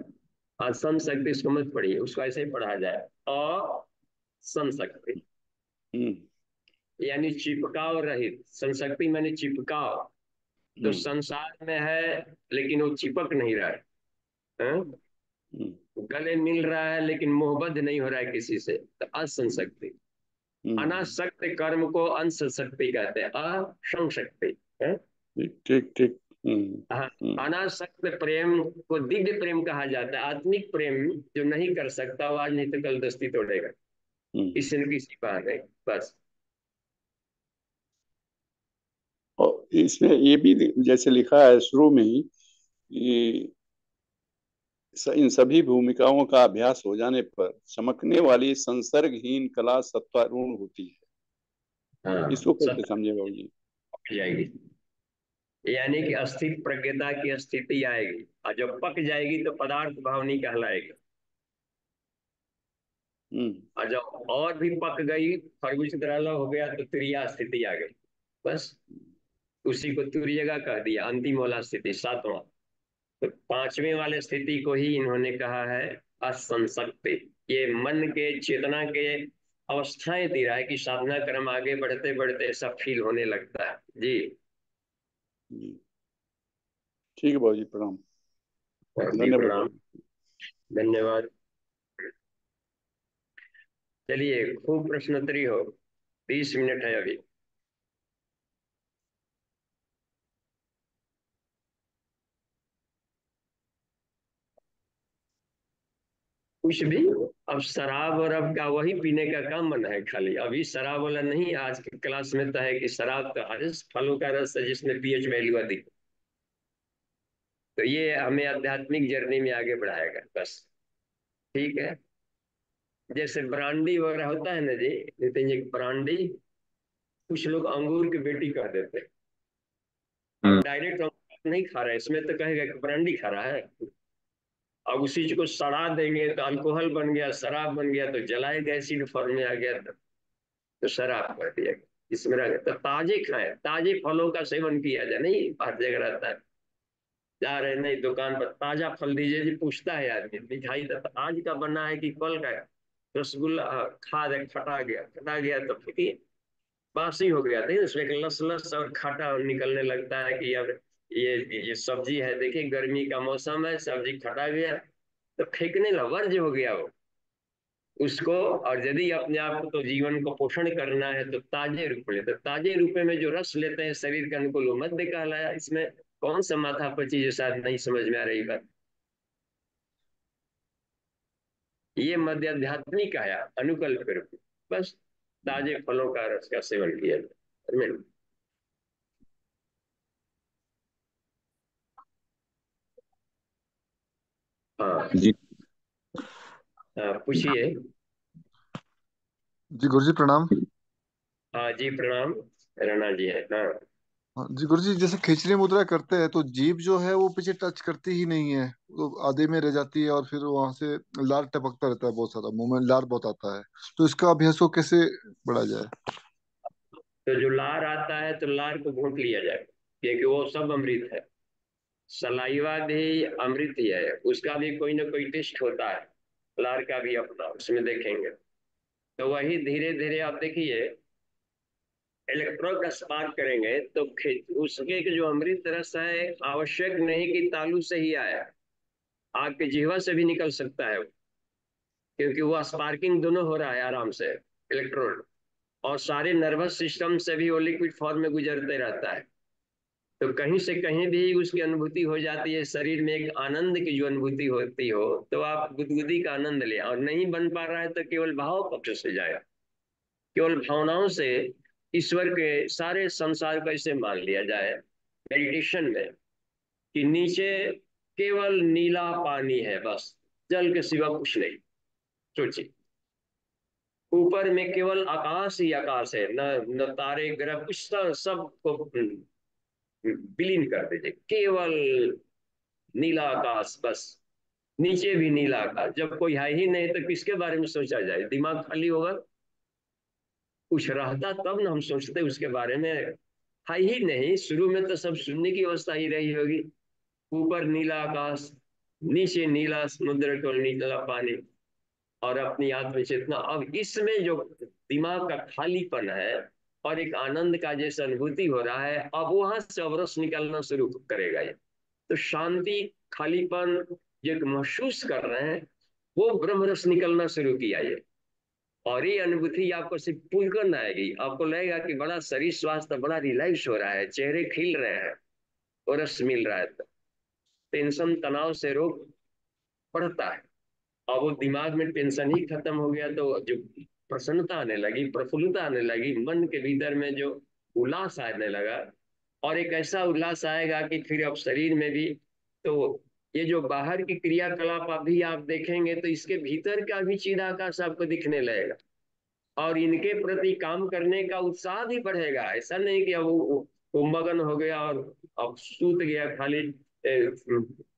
असम शक्ति इसको मत पढ़िए, उसको ऐसे ही पढ़ा जाए, असम शक्ति, हम्म यानी चिपकाव रहित, संशक्ति मैंने चिपकाव, तो हम्म संसार में है लेकिन वो चिपक नहीं रहा है, हाँ? हम्म गले मिल रहा है लेकिन मोहब्बत नहीं हो रहा है किसी से, तो असंशक्ति। हम्म, अनासक्त कर्म को अंश शक्ति कहते हैं, असंशक्ति है। ठीक ठीक ठीक। हाँ, हम्म अनासक्त प्रेम को दिव्य प्रेम कहा जाता है, आत्मिक प्रेम जो नहीं कर सकता वो आज नहीं तो कल दस्ती तोड़ेगा, हम्म। किसी न किसी बहाने, बस। और इसमें ये भी जैसे लिखा है शुरू में ही कि इन सभी भूमिकाओं का अभ्यास हो जाने पर चमकने वाली संसर्गहीन कला सत्वारूढ़ होती है। हाँ, इसको कैसे सत्य समझे बाबू जी? पक जाएगी, यानी कि अस्थित प्रज्ञता की स्थिति आएगी, और जब पक जाएगी तो पदार्थ भाव नहीं कहलाएगी। हम्म और जब और भी पक गई, खरबूज तरह हो गया, तो त्रिया स्थिति आ गई, बस। उसी को तुर्यगा कह दिया, अंतिम वाला स्थिति, सातवां। तो पांचवें वाले स्थिति को ही इन्होंने कहा है असंसक्ति। ये मन के चेतना के अवस्थाएं दे रहा है कि साधना क्रम आगे बढ़ते बढ़ते ऐसा फील होने लगता है। जी जी ठीक है बाबू जी, प्रणाम। जी धन्यवाद प्रणाम, बाबू। धन्यवाद। चलिए खूब प्रश्नोत्तरी हो, 30 मिनट है अभी। कुछ भी। अब शराब और अब का वही पीने का काम मन है खाली, अभी शराब वाला नहीं। आज की क्लास में तो है कि शराब तो हर फलों का रस है जिसमें पीएच वैल्यू अधिक। तो ये हमें आध्यात्मिक जर्नी में आगे बढ़ाएगा बस। ठीक है। जैसे ब्रांडी वगैरह होता है ना जी, नितिन जी, ब्रांडी कुछ लोग अंगूर की बेटी कह देते हैं। अब हम्म। डायरेक्ट अंगूर नहीं खा रहा है, इसमें तो कहेगा कि ब्रांडी खा रहा है। अब उसी चीज को सड़ा देंगे तो अल्कोहल बन गया, शराब बन गया, तो जलाएगा, एसिड फॉर्म में आ गया, तो शराब कर दिया। इसमें रह तो ताजे खाएं, ताजे फलों का सेवन किया जाए। नहीं हर जगह रहता है, जा रहे नहीं दुकान पर ताजा फल दीजिए जी, पूछता है आदमी मिठाई तो आज का बना है कि कल का है। रसगुल्ला खा दे, खटा गया तो फिर बासी हो गया था, उसमें एक लस लस और खटा निकलने लगता है कि अब ये सब्जी है, देखिए गर्मी का मौसम है, सब्जी खटा गया, तो फेंकने लगा, वर्ज्य हो गया वो उसको। और यदि अपने आप को तो जीवन को पोषण करना है तो ताजे रूप में, तो ताजे रूप में जो रस लेते हैं शरीर के अनुकूल, वो मध्य कहलाया। इसमें कौन सा माथा पची जो शायद नहीं समझ में आ रही बात। ये मध्य आध्यात्मिक आया, अनुकल्प रूप में। बस ताजे फलों का रस का सेवन किया जाए। हाँ जी पूछिए। जी गुरुजी प्रणाम। हाँ जी प्रणाम, राणा जी है। हाँ हाँ, जी गुरुजी, जैसे खिचड़ी मुद्रा करते हैं तो जीभ जो है वो पीछे टच करती ही नहीं है, तो आधे में रह जाती है और फिर वहां से लार टपकता रहता है, बहुत सारा मुंह में लार बहुत आता है। तो इसका अभ्यास को कैसे बढ़ा जाए? तो जो लार आता है तो लार को घूंट लिया जाए, क्योंकि वो सब अमृत है। सलाइवा भी अमृत ही है, उसका भी कोई ना कोई टेस्ट होता है, लार का भी अपना, उसमें देखेंगे। तो वही धीरे धीरे आप देखिए, इलेक्ट्रोड का स्पार्क करेंगे तो उसके के जो अमृत रस है, आवश्यक नहीं कि तालू से ही आए, आपके जिह्वा से भी निकल सकता है वो, क्योंकि वो स्पार्किंग दोनों हो रहा है आराम से, इलेक्ट्रोड। और सारे नर्वस सिस्टम से भी वो लिक्विड फॉर्म में गुजरते रहता है। तो कहीं से कहीं भी उसकी अनुभूति हो जाती है, शरीर में एक आनंद की जो अनुभूति होती हो, तो आप गुदगुदी का आनंद ले। और नहीं बन पा रहा है तो केवल भाव पक्ष से जाएगा, केवल भावनाओं से ईश्वर के सारे संसार को ऐसे मान लिया जाए मेडिटेशन में कि नीचे केवल नीला पानी है, बस जल के सिवा कुछ नहीं। सोचिए, ऊपर में केवल आकाश ही आकाश है, न न तारे ग्रह कुछ, सबको विलीन कर दीजिए, केवल नीला आकाश बस। नीचे भी नीला आकाश, जब कोई है ही नहीं तो किसके बारे में सोचा जाए, दिमाग खाली होगा। कुछ रहता तब ना हम सोचते उसके बारे में, है ही नहीं, शुरू में तो सब सुनने की अवस्था ही रही होगी। ऊपर नीला आकाश, नीचे नीला समुद्र को नीला पानी, और अपनी आत्म चेतना। अब इसमें जो दिमाग का खालीपन है और एक आनंद का जैसा अनुभूति हो रहा है, अब वहां से अवरस निकलना शुरू करेगा ये। तो शांति, खालीपन जो एक महसूस कर रहे हैं, वो ब्रह्मरस निकलना शुरू किया ये। और ये अनुभूति आपको सिर्फ पुलकन आएगी, आपको लगेगा कि बड़ा शरीर स्वास्थ्य, बड़ा रिलैक्स हो रहा है, चेहरे खिल रहे हैं और रस मिल रहा है। तो टेंशन तनाव से रोग पड़ता है। और वो दिमाग में टेंशन ही खत्म हो गया तो जो प्रसन्नता आने लगी, प्रफुल्लता आने लगी, मन के भीतर में जो उल्लास आने लगा, और एक ऐसा उल्लास आएगा कि फिर अब शरीर में भी। तो ये जो बाहर की क्रियाकलाप अभी आप देखेंगे तो इसके भीतर का भी चिदाकाश आपको दिखने लगेगा, और इनके प्रति काम करने का उत्साह भी बढ़ेगा। ऐसा नहीं कि अब वो मगन हो गया और अब सूत गया, खाली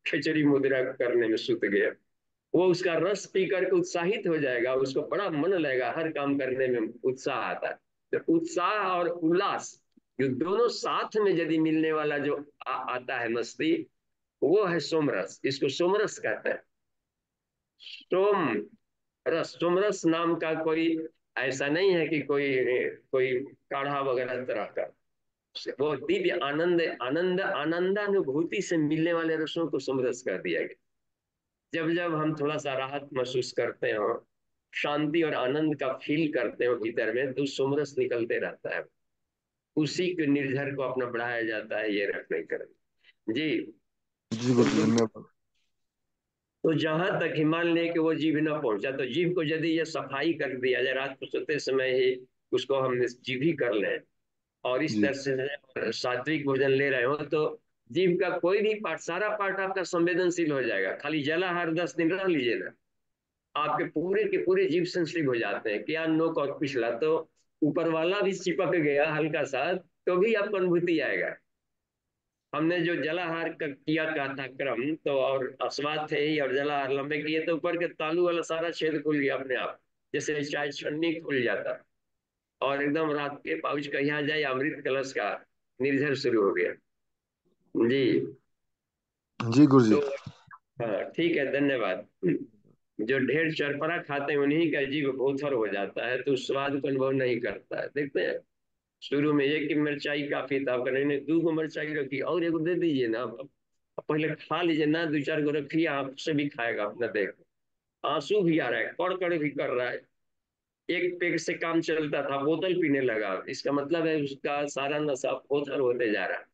खिचड़ी मुद्रा करने में सूत गया। वो उसका रस पी करके उत्साहित हो जाएगा, उसको बड़ा मन लगेगा, हर काम करने में उत्साह आता है। तो उत्साह और उल्लास जो दोनों साथ में यदि मिलने वाला जो आता है मस्ती, वो है सोमरस। इसको सोमरस कहते हैं। सोम रस, सोमरस नाम का कोई ऐसा नहीं है कि कोई कोई काढ़ा वगैरह तरह का। वो दिव्य आनंद, आनंदानुभूति से मिलने वाले रसों को सोमरस कह दिया गया। जब जब हम थोड़ा सा राहत महसूस करते हो, शांति और आनंद का फील करते हो भीतर में, तो सोमरस निकलते रहता है। उसी के निर्झर को अपना बढ़ाया जाता है, ये रखने कर। जी। जी तो, गुरुजी धन्यवाद। तो जहां तक हिमालय के वो जीव न पहुंचा, तो जीव को यदि ये सफाई कर दिया जाए, रात को सोते समय ही उसको हम जीव ही कर लें, और इस जी तरह से सात्विक भोजन ले रहे हो, तो जीव का कोई भी पार्ट, सारा पार्ट आपका संवेदनशील हो जाएगा। खाली जलाहार 10 दिन रह लीजिए ना, आपके पूरे के पूरे जीव सेंसिटिव हो जाते हैं। क्या नोक और पिछला तो ऊपर वाला भी चिपक गया हल्का सा, तो भी आपको अनुभूति आएगा। हमने जो जलाहार का किया का था क्रम, तो और अस्वाद थे ही और जलाहार लंबे किए, तो ऊपर के तालू वाला सारा छेद खुल गया अपने आप, जैसे चाय छन्नी खुल जाता। और एकदम रात के पाउच कहीं आ जाए, अमृत कलश का निर्झर शुरू हो गया। जी। जी गुरुजी। तो हाँ ठीक है, धन्यवाद। जो ढेर चरपरा खाते हैं उन्हीं का जीव भोथर हो जाता है, तो स्वाद को अनुभव नहीं करता है। देखते हैं शुरू में एक ही मिर्चाई काफी था, आपका नहीं नहीं 2 गो मिर्चाई रखी और एक दे दीजिए ना, अब पहले खा लीजिए ना, 2-4 गो रखिए, आपसे भी खाएगा अपना। देख, आंसू भी आ रहा है, कड़ भी कर रहा है। एक पेग से काम चलता था, बोतल पीने लगा, इसका मतलब है उसका सारा नशा भोथर होते जा रहा है।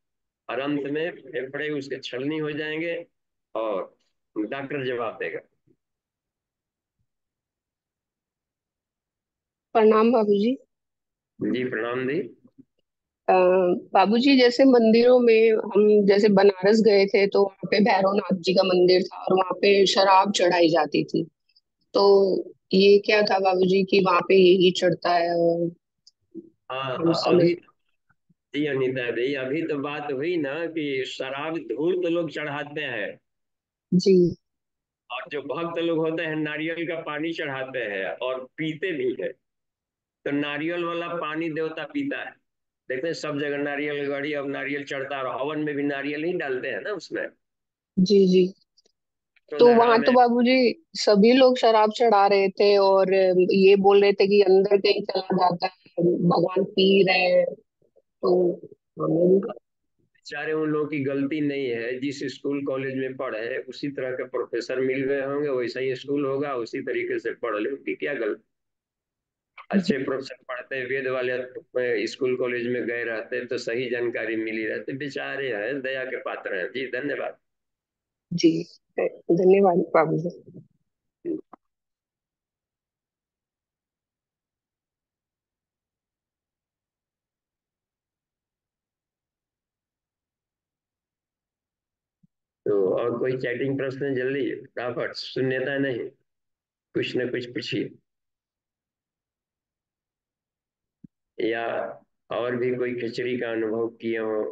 और अंत में फेफड़े उसके छलनी हो जाएंगे, और डॉक्टर जवाब देगा। प्रणाम बाबूजी। जी प्रणाम दी। बाबूजी, जैसे मंदिरों में हम जैसे बनारस गए थे, तो वहाँ पे भैरवनाथ जी का मंदिर था और वहाँ पे शराब चढ़ाई जाती थी। तो ये क्या था बाबूजी कि वहाँ पे यही चढ़ता है? और हाँ हम समझ। अभी, जी अनिता दी, अभी तो बात हुई ना कि शराब धूल तो लोग चढ़ाते हैं, जी और जो भक्त लोग होते हैं नारियल का पानी चढ़ाते हैं और पीते भी है। तो नारियल वाला पानी देवता पीता है। देखते हैं सब जगह नारियल गड़ी, अब नारियल चढ़ता है, और हवन में भी नारियल ही डालते हैं ना उसमें। जी जी। तो तो दहरा वहां में, तो बाबूजी सभी लोग शराब चढ़ा रहे थे और ये बोल रहे थे कि अंदर कहीं चला जाता है, भगवान पी रहे हैं। तो हमें भी। बेचारे उन लोगों की गलती नहीं है। जिस स्कूल कॉलेज में पढ़े उसी तरह के प्रोफेसर मिल गए होंगे, वैसा ही स्कूल होगा, उसी तरीके से पढ़ ले, उनकी क्या गलती। अच्छे प्रोफेसर पढ़ते, वेद वाले स्कूल कॉलेज में गए रहते, तो सही जानकारी मिली रहती। बेचारे हैं, दया के पात्र हैं। जी धन्यवाद। जी धन्यवाद बाबूजी। तो और कोई चैटिंग प्रश्न जल्दी फटाफट, शून्यता नहीं, कुछ न कुछ पूछिए। या और भी कोई खिचड़ी का अनुभव किए हो,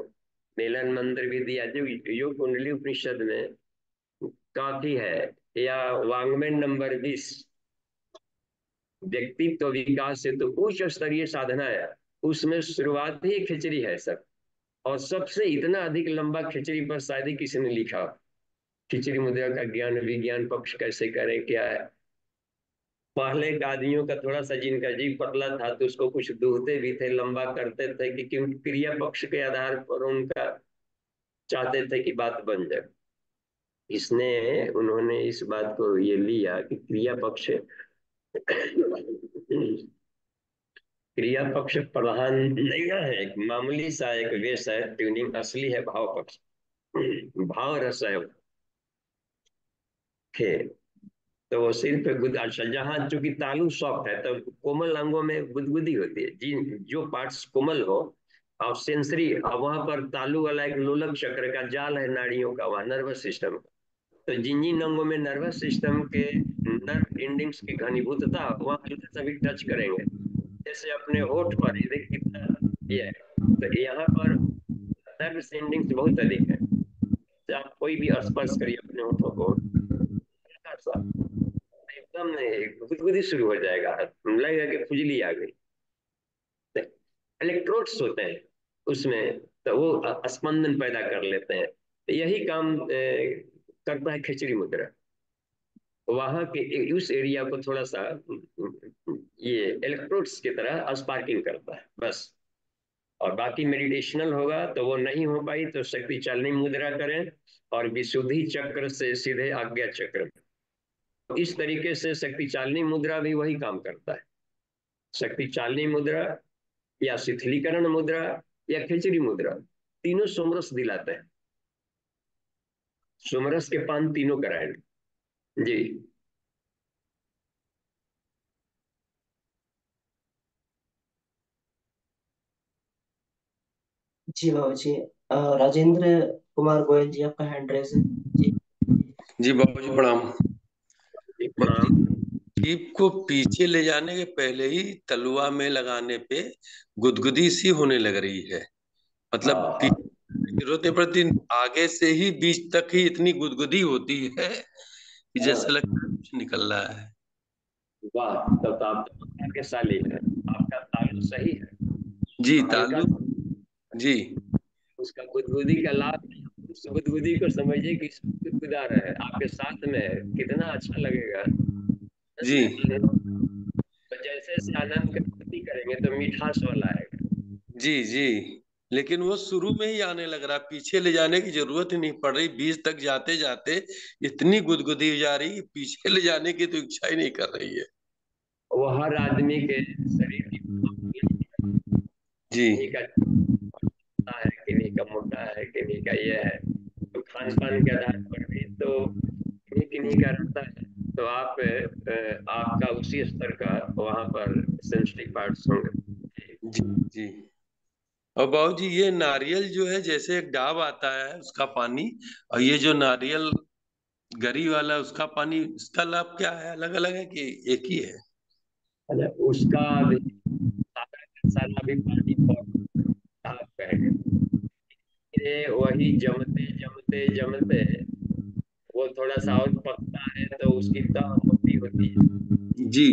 मिलन मंत्र भी दिया जो योग कुंडली उपनिषद में काफी है। या वांग्मय नंबर 20, व्यक्तित्व विकास से तो उच्च स्तरीय साधना है, उसमें शुरुआत ही खिचड़ी है सब। और सबसे इतना अधिक लंबा खिचड़ी पर शायद ही किसी ने लिखा। खिचड़ी मुद्रा का ज्ञान, विज्ञान पक्ष कैसे करें, क्या है। पहले के आदमियों का थोड़ा सा, जिनका जीव पतला था, तो उसको कुछ दूहते भी थे, लंबा करते थे, कि क्योंकि क्रिया पक्ष के आधार पर उनका चाहते थे कि बात बन जाए। इसने उन्होंने इस बात को ये लिया कि क्रिया पक्ष क्रिया पक्ष प्रधान नहीं है, एक मामूली सा एक वेश है, ट्यूनिंग असली है भाव पक्ष। भाव रस है खेल। तो वो सिर पे गुद, अच्छा जहाँ चूंकि तालु सॉफ्ट है, तो कोमल अंगों में गुदगुदी होती है। जिन जो पार्ट्स कोमल हो और सेंसरी, और वहां पर तालु वाला एक लोलक चक्र का जाल है नाड़ियों का, वहां नर्वस सिस्टम। तो जिन जिन अंगों में नर्वस सिस्टम के नर्व एंडिंग्स की घनीभूतता, वहां हल्का सा भी टच करेंगे, जैसे अपने होठ पर ये देखिए कितना ये है, तो यहाँ पर नर्व एंडिंग्स बहुत अधिक है। तो आप कोई भी स्पर्श करिए अपने होठों को हल्का सा, एकदम गुदगुदी शुरू हो जाएगा, लगेगा कि खुजली आ गई। इलेक्ट्रोड्स होते हैं, उसमें, तो वो स्पंदन पैदा कर लेते हैं। यही काम करता है खिचड़ी मुद्रा। वहां के उस एरिया को थोड़ा सा ये इलेक्ट्रोड्स की तरह स्पार्किंग करता है बस। और बाकी मेडिटेशनल होगा तो वो नहीं हो पाई तो शक्ति चालनी मुद्रा करें, और विशुद्धि चक्र से सीधे आज्ञा चक्र। इस तरीके से शक्ति चालनी मुद्रा भी वही काम करता है। शक्ति चालनी मुद्रा या शिथिलीकरण मुद्रा या खिचड़ी मुद्रा, तीनों सोमरस दिलाते हैं। सोमरस के पान तीनों कराएंगे जी। जी बाबू जी। राजेंद्र कुमार गोयल जी, आपका हैंड रेज है जी। जी बाबू जी प्रणाम। बाबू प्रणाम। जी, जीप को पीछे ले जाने के पहले ही तलुआ में लगाने पे गुदगुदी सी होने लग रही है। मतलब हाँ पीछे की जरूरत नहीं पड़ती, आगे से ही बीच तक ही इतनी गुदगुदी होती है कि जैसे लगता है कुछ निकल रहा है। वाह, तब तो आप तो भाग्यशाली है, आपका तालु सही है। जी हल्का तालु। जी उसका गुदगुदी का लाभ नहीं, उस गुदगुदी को समझिए कि गुदगुदा रहे आपके साथ में है, कितना अच्छा लगेगा। जी तो जैसे जैसे आनंद का भक्ति करेंगे तो मिठास वाला आएगा। जी जी। लेकिन वो शुरू में ही आने लग रहा, पीछे ले जाने की जरूरत ही नहीं पड़ रही। बीच तक जाते जाते इतनी गुदगुदी जा रही, कि पीछे ले जाने की तो इच्छा ही नहीं कर रही है। वो हर आदमी के शरीर की जी किन्हीं का छोटा है, किन्हीं का मोटा है, किन्हीं का ये है, तो खान पान के आधार पर भी तो किन्हीं किन्हीं का रहता है। तो आपका उसी स्तर का वहां पर सेंसिटिव पार्ट्स होंगे। जी जी। और बाबू जी, ये नारियल जो है, जैसे एक डाब आता है उसका पानी, और ये जो नारियल गरी वाला उसका पानी, इसका लाभ क्या है? अलग अलग है कि एक ही है? अच्छा, उसका भी सारा का सारा भी पानी बहुत साफ कहेंगे। ये वही जमते जमते जमते वो थोड़ा सा और पकता है तो उसकी तह मोटी होती है। जी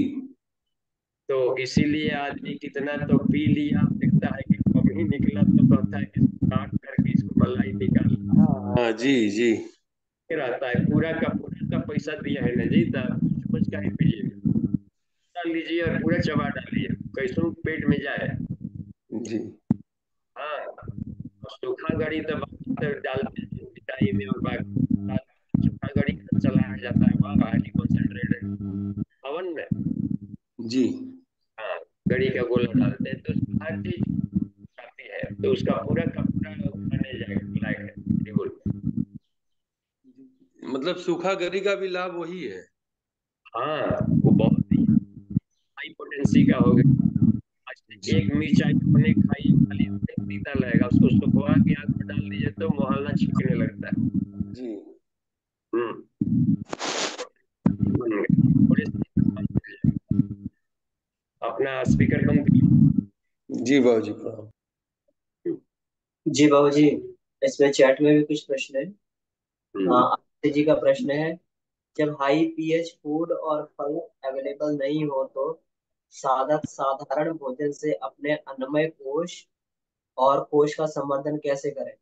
तो इसीलिए आदमी कितना तो पी लिया, देखता है कि कम ही निकला तो कहता है कि काट करके इसको मलाई निकाल। हाँ जी जी रहता है पूरा का पैसा दिया है ना जी, तो समझ का ही पीजिएगा, डाल लीजिए और पूरा चबा डालिए, कैसों पेट में जाए। जी हाँ, और सूखा गड़ी तो बाकी तो डालते हैं मिठाई में, और बाकी सूखा गड़ी का चलाया जाता है वहाँ हाईली कॉन्सेंट्रेटेड हवन में। जी। हाँ, गड़ी का गोला डालते हैं तो उसमें हर चीज आती है, तो उसका पूरा का पूरा खाने जाएगा लायक है बिल्कुल। मतलब सूखा गरी का भी लाभ वही है? हाँ, वो बहुत ही हाई पोटेंसी का हो गया। आज से जी एक मिर्चाई अपने खाइए, खाली अपने पीता लगेगा, उसको सुखवा के आग में डाल दीजिए तो मोहल्ला छिकने लगता है। जी। हम्म। बन गया। थोड़े से अपना स्पीकर बंद जी बाबू जी प्रणाम। करिए। जी बाबू जी, इसमें चैट में भी कुछ प्रश्न है। हम्म। आदित्य जी का प्रश्न है, जब हाई पीएच फूड और फल अवेलेबल नहीं हो तो साधक साधारण भोजन से अपने अन्नमय कोश और कोश का संवर्धन कैसे करें?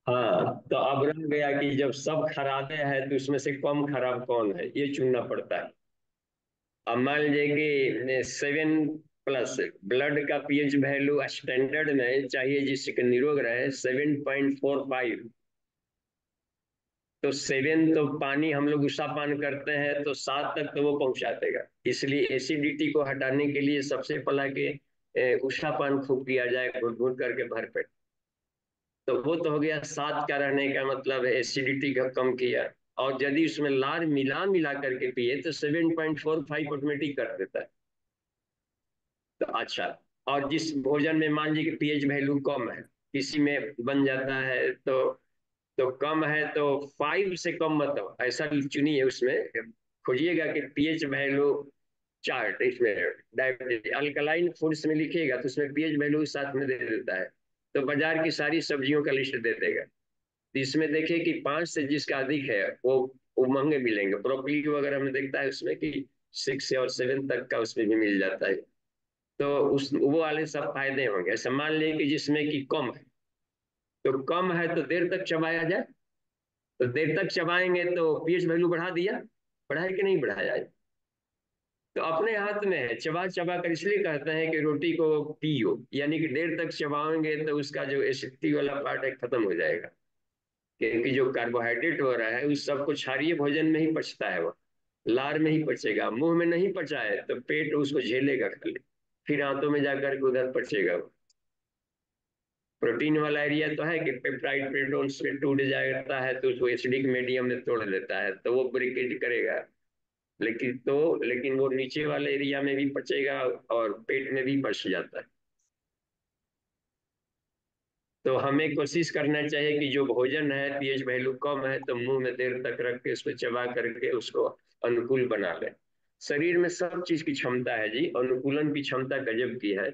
हाँ, तो अब रह गया कि जब सब खराबे हैं तो उसमें से कम खराब कौन है, ये चुनना पड़ता है। अब मान लीजिए कि 7+ ब्लड का पीएच वैल्यू स्टैंडर्ड में चाहिए जिसके निरोग रहे 7.45, तो 7 तो पानी हम लोग उषा पान करते हैं तो 7 तक तो वो पहुंचा देगा। इसलिए एसिडिटी को हटाने के लिए सबसे पहला के उषा पान खूब किया जाए, घुट घुट करके भरपेट। तो वो तो हो गया 7 का रहने का मतलब एसिडिटी का कम किया। और यदि उसमें लार मिला मिला करके पिए तो 7.45 ऑटोमेटिक कर देता है। तो अच्छा, और जिस भोजन में मान लीजिए कि पीएच वैल्यू कम है, किसी में बन जाता है तो कम है तो 5 से कम मत हो, ऐसा चुनिए। उसमें खोजिएगा कि पीएच वैल्यू चार्ट, इसमें डायबिटीज अल्कलाइन फूड्स में लिखिएगा तो उसमें पीएच वैल्यू साथ में दे देता है। तो बाजार की सारी सब्जियों का लिस्ट दे देगा। तो इसमें देखिए कि 5 से जिसका अधिक है वो महंगे मिलेंगे। ब्रोकली वगैरह में देखता है उसमें कि 6 और 7 तक का उसमें भी मिल जाता है। तो उस वो वाले सब फायदे होंगे। ऐसा मान लीजिए कि जिसमें कि कम है, तो कम है तो देर तक चबाया जाए, तो देर तक चबाएंगे तो पीएच वैल्यू बढ़ा दिया, बढ़ाए कि नहीं बढ़ाया है? तो अपने हाथ में है, चबा चबा कर। इसलिए कहते हैं कि रोटी को पियो, यानी कि देर तक चबाओगे तो उसका जो एसिडिटी वाला पार्ट है खत्म हो जाएगा, क्योंकि जो कार्बोहाइड्रेट हो रहा है उस सब को क्षारीय भोजन में ही पचता है, वो लार में ही पचेगा, मुंह में नहीं पचा है तो पेट उसको झेलेगा खाली, फिर आंतों में जाकर के उधर पचेगा वो। प्रोटीन वाला एरिया तो है कि पेप्टाइड पेप्टोन से टूट जाता है तो उसको एसिडिक मीडियम में तोड़ देता है, तो वो ब्रेकेज करेगा। लेकिन वो नीचे वाले एरिया में भी पचेगा और पेट में भी पच जाता है। तो हमें कोशिश करना चाहिए कि जो भोजन है पीएच वैल्यू कम है तो मुंह में देर तक रख के उसको चबा करके उसको अनुकूल बना ले। शरीर में सब चीज की क्षमता है जी, अनुकूलन की क्षमता गजब की है।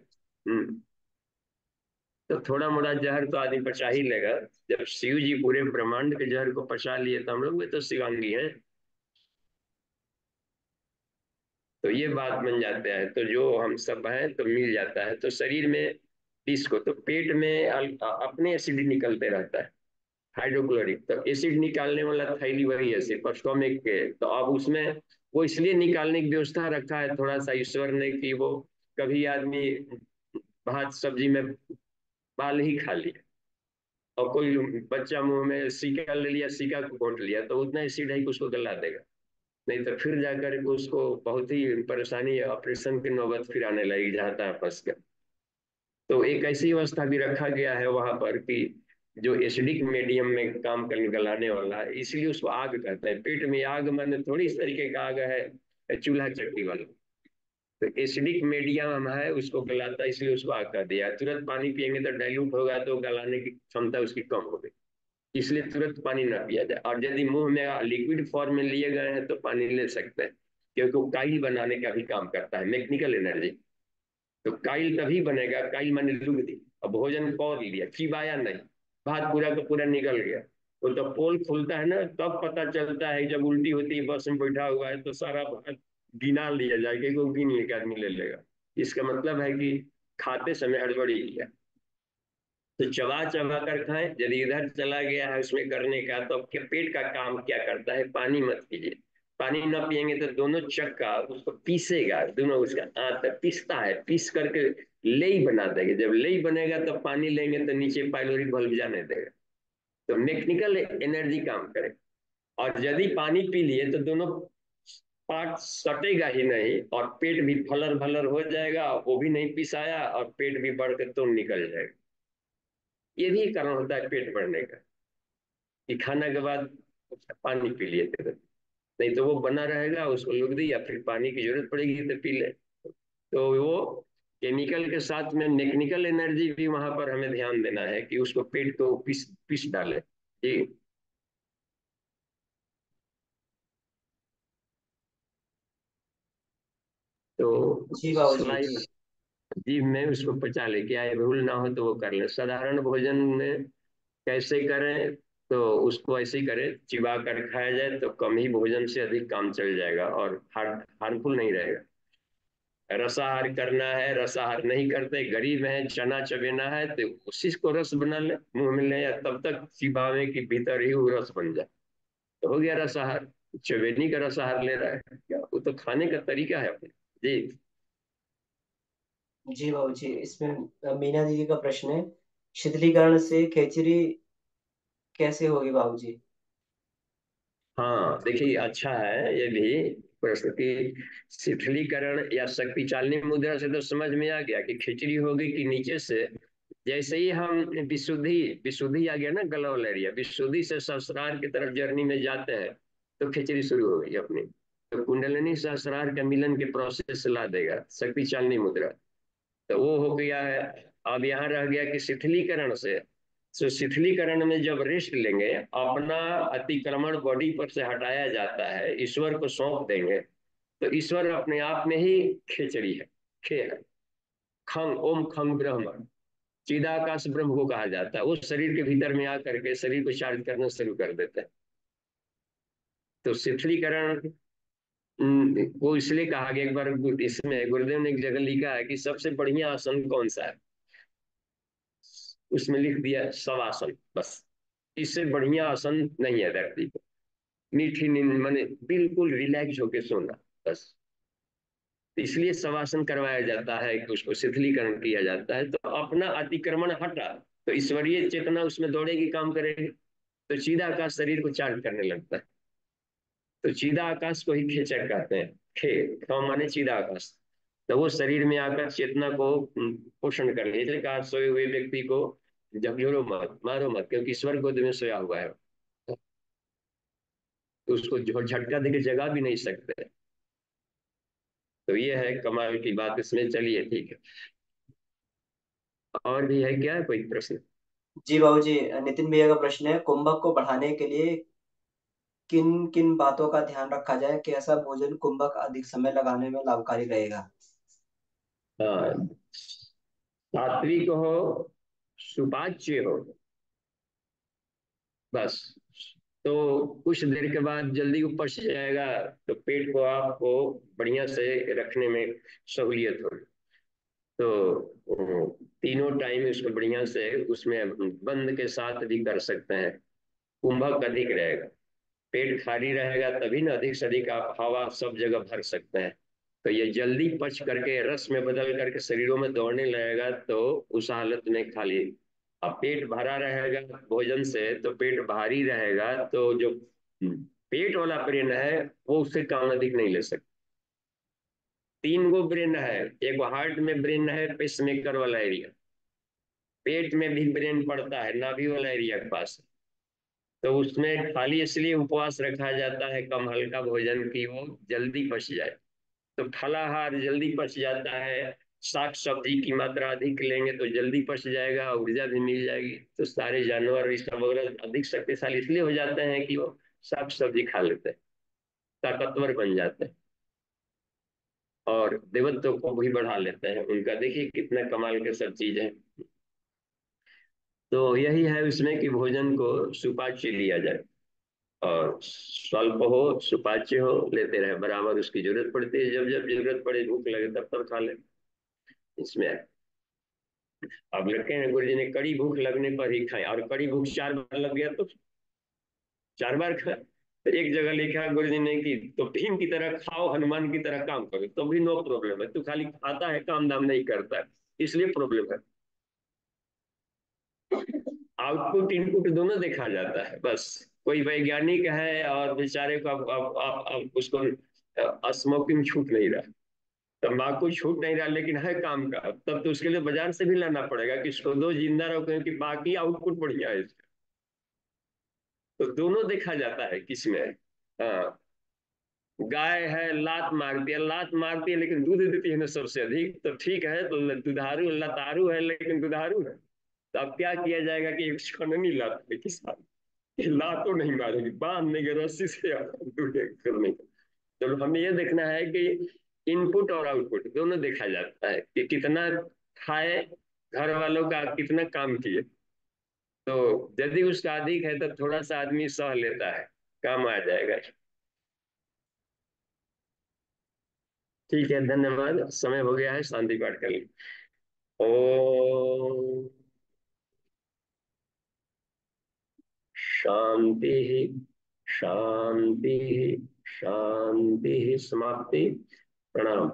तो थोड़ा मोड़ा जहर तो आदमी पचा ही लेगा। जब शिव जी पूरे ब्रह्मांड के जहर को पचा लिए तो हम लोग भी तो शिवांगी हैं। तो ये बात बन जाता है, तो जो हम सब हैं तो मिल जाता है तो शरीर में इसको तो पेट में अपने एसिड निकलते रहता है, हाइड्रोक्लोरिक। तो एसिड निकालने वाला थैली वही है सिर्फ स्टोमिक के, तो अब उसमें वो इसलिए निकालने की व्यवस्था रखा है थोड़ा सा ईश्वर ने कि वो कभी आदमी भात सब्जी में बाल ही खा लिया और कोई बच्चा मुंह में सिक्का ले लिया, सिक्का को घोंट लिया, तो उतना एसिड है कि उसको गला देगा, नहीं तो फिर जाकर के उसको बहुत ही परेशानी, ऑपरेशन की नौबत फिर आने लगी जहाँ तहाँ फंस गया। तो एक ऐसी व्यवस्था भी रखा गया है वहां पर कि जो एसिडिक मीडियम में काम करने गलाने वाला है, इसलिए उसको आग कहते हैं। पेट में आग माने थोड़ी इस तरीके का आग है चूल्हा चक्की वाला, तो एसिडिक मीडियम है उसको गलाता है, इसलिए उसको आग कर दिया। तुरंत पानी पिएंगे तो डाइल्यूट होगा तो गलाने की क्षमता उसकी कम हो गई, इसलिए तुरंत पानी ना पिया जाए। और यदि मुंह में लिक्विड फॉर्म में लिए गए हैं तो पानी ले सकते हैं, क्योंकि वो काइल बनाने का भी काम करता है, मैकेनिकल एनर्जी। तो काइल तभी बनेगा, काइल माने लुगदी, और भोजन कौर लिया, चिबाया नहीं, भात पूरा का पूरा निकल गया। वो तो पोल खुलता है ना तब पता चलता है, जब उल्टी होती है बस में बैठा हुआ है तो सारा भात गिना लिया जाए, क्योंकि वो गिन एक आदमी ले लेगा। इसका मतलब है कि खाते समय हड़बड़ी किया। तो चबा चबा कर खाएं। यदि इधर चला गया है उसमें करने का, तो आपके पेट का काम क्या करता है, पानी मत पीजिए। पानी ना पिएंगे तो दोनों चक्का उसको पीसेगा, दोनों उसका आंत पीसता है, पीस करके लेई बना देगा। जब लेई बनेगा तो पानी लेंगे तो नीचे पाइलोरिक बल्ब जाने देगा, तो मैकेनिकल एनर्जी काम करे। और यदि पानी पी लिए तो दोनों पार्ट सटेगा ही नहीं, और पेट भी फलर भलर हो जाएगा, वो भी नहीं पिसाया और पेट भी बढ़ के तो निकल जाएगा। ये भी कारण होता है पेट बढ़ने का, कि खाने के बाद पानी पी लिए थे, नहीं तो वो बना रहेगा, उसको लुक दी या फिर पानी की जरूरत पड़ेगी तो पी ले। तो वो केमिकल के साथ में मैकेनिकल एनर्जी भी वहां पर हमें ध्यान देना है कि उसको पेट को पीस पीस डाले जी। तो जी बाबूजी। स्लाइड जीभ में उसको पचा ले, क्या है भूल ना हो तो वो कर ले। साधारण भोजन में कैसे करें, तो उसको ऐसे ही करें, चिबा कर खाया जाए तो कम ही भोजन से अधिक काम चल जाएगा और हार्मफुल नहीं रहेगा। रसाहार करना है, रसाहार नहीं करते, गरीब है, चना चबेना है तो उसी को रस बना ले, मुंह में ले, या तब तक चिबावे कि भीतर ही वो रस बन जाए, तो हो गया रसाहार। चबेनी का रसाहार ले रहा है क्या, वो तो खाने का तरीका है अपने जी। जी बाबूजी, इसमें मीना दीदी का प्रश्न है, शीतलीकरण से खिचड़ी कैसे होगी बाबूजी? हाँ देखिए, अच्छा है ये भी प्रश्न की। शिथिलीकरण या शक्ति चालनी मुद्रा से तो समझ में आ गया कि खिचड़ी होगी कि नीचे से। जैसे ही हम विशुद्धि विशुद्धि आ गया ना, गला वाला एरिया, विशुद्धि से सहस्रार की तरफ जर्नी में जाते हैं तो खिचड़ी शुरू हो गई अपनी। तो कुंडलिनी सहस्रार का मिलन के प्रोसेस से ला देगा शक्ति चालनी मुद्रा, तो वो हो गया है। अब यहाँ रह गया कि शिथिलीकरण से, तो शिथिलीकरण में जब रेस्ट लेंगे, अपना अतिक्रमण बॉडी पर से हटाया जाता है, ईश्वर को सौंप देंगे, तो ईश्वर अपने आप में ही खेचड़ी है, खे है। खंग ओम खंग ब्रह्म, चिदाकाश ब्रह्म को कहा जाता है। वो शरीर के भीतर में आकर के शरीर को चार्ज करना शुरू कर देता है। तो शिथिलीकरण वो इसलिए कहा गया, एक बार इसमें गुरुदेव ने एक जगह लिखा है कि सबसे बढ़िया आसन कौन सा है, उसमें लिख दिया शवासन, बस। इससे बढ़िया आसन नहीं है व्यक्ति को, मीठी नींद माने बिल्कुल रिलैक्स होके सोना, बस। इसलिए शवासन करवाया जाता है कि उसको शिथिलीकरण किया जाता है, तो अपना अतिक्रमण हटा तो ईश्वरीय चेतना उसमें दौड़ेगी, काम करेगी, तो सीधा आकाश शरीर को चार्ज करने लगता है। तो सीधा आकाश को ही खेचक कहते हैं। ख माने सीधा आकाश, तो वो शरीर में आकर चेतना को पोषण कर ले, इसलिए कहा सोए हुए व्यक्ति को झकझोरो मत, मारो मत, क्योंकि ईश्वर गोद में सोया हुआ है, तो उसको झटका देके जगा भी नहीं सकते। तो ये है कमाल की बात इसमें। चलिए ठीक है, और भी है क्या कोई प्रश्न? जी बाबू जी, नितिन भैया का प्रश्न है, कुंभक को बढ़ाने के लिए किन किन बातों का ध्यान रखा जाए, कैसा भोजन कुंभक अधिक समय लगाने में लाभकारी रहेगा? हाँ, सात्विक हो, सुपाच्य हो, बस। तो कुछ देर के बाद जल्दी वो पच जाएगा, तो पेट को आपको बढ़िया से रखने में सहूलियत होगी। तो तीनों टाइम इसको बढ़िया से उसमें बंद के साथ भी कर सकते हैं। कुंभक अधिक रहेगा, पेट खाली रहेगा, तभी ना अधिक से अधिक आप हवा सब जगह भर सकते हैं। तो ये जल्दी पच करके रस में बदल करके शरीरों में दौड़ने लगेगा, तो उस हालत में खाली अब पेट भरा रहेगा भोजन से, तो पेट भारी रहेगा, तो जो पेट वाला ब्रेन है वो उससे काम अधिक नहीं ले सकता। तीन गो ब्रेन है, एक हार्ट में ब्रेन है, पेसमेकर वाला एरिया, पेट में भी ब्रेन पड़ता है नाभि वाला एरिया के पास। तो उसमें खाली इसलिए उपवास रखा जाता है कम हल्का भोजन की वो जल्दी पच जाए। तो फलाहार जल्दी पच जाता है, साग सब्जी की मात्रा अधिक लेंगे तो जल्दी पच जाएगा, ऊर्जा भी मिल जाएगी। तो सारे जानवर इस वगैरह अधिक शक्तिशाली इसलिए हो जाते हैं कि वो साग सब्जी खा लेते हैं, ताकतवर बन जाते हैं, और देवत्व को भी बढ़ा लेते हैं उनका। देखिए कितना कमाल के सब चीज है। तो यही है उसमें कि भोजन को सुपाच्य लिया जाए, और स्वल्प हो सुपाच्य हो, लेते रहे बराबर, उसकी जरूरत पड़ती है, जब जब जरूरत पड़े भूख लगे तब तब खा ले। इसमें अब लड़के हैं गुरु जी ने कड़ी भूख लगने पर ही खाए, और कड़ी भूख 4 बार लग गया तो 4 बार खाए। तो एक जगह लिखा है गुरु जी ने कि तो भीम की तरह खाओ, हनुमान की तरह काम करो, तो भी नो प्रॉब्लम है। तू खाली खाता है, काम दाम नहीं करता है, इसलिए प्रॉब्लम है। आउटपुट इनपुट दोनों देखा जाता है, बस। कोई वैज्ञानिक है और बेचारे को अब उसको स्मोकिंग छूट नहीं रहा, तंबाकू छूट नहीं रहा, लेकिन है काम का, तब तो उसके लिए बाजार से भी लाना पड़ेगा कि इसको दो जिंदा रहो, क्योंकि बाकी आउटपुट बढ़िया है इसका। तो दोनों देखा जाता है किसमें। हाँ, गाय है लात मारती है लेकिन दूध देती है ना सबसे अधिक, तो ठीक है, तो दुधारू लतारू है लेकिन दुधारू है। तो अब क्या किया जाएगा कि एक छननी लात है किसान, लातो नहीं मारेगी, बांध देंगे रस्सी से दूध करने का। तो हमें ये देखना है कि इनपुट और आउटपुट दोनों देखा जाता है कि कितना खाए, घर वालों का कितना काम किए। तो यदि उसका अधिक है तो थोड़ा सा आदमी सह लेता है, काम आ जाएगा। ठीक है, धन्यवाद, समय हो गया है, शांति पाठ कर ली। ओम शांति, शांति, शांति, समाप्ति। प्रणाम।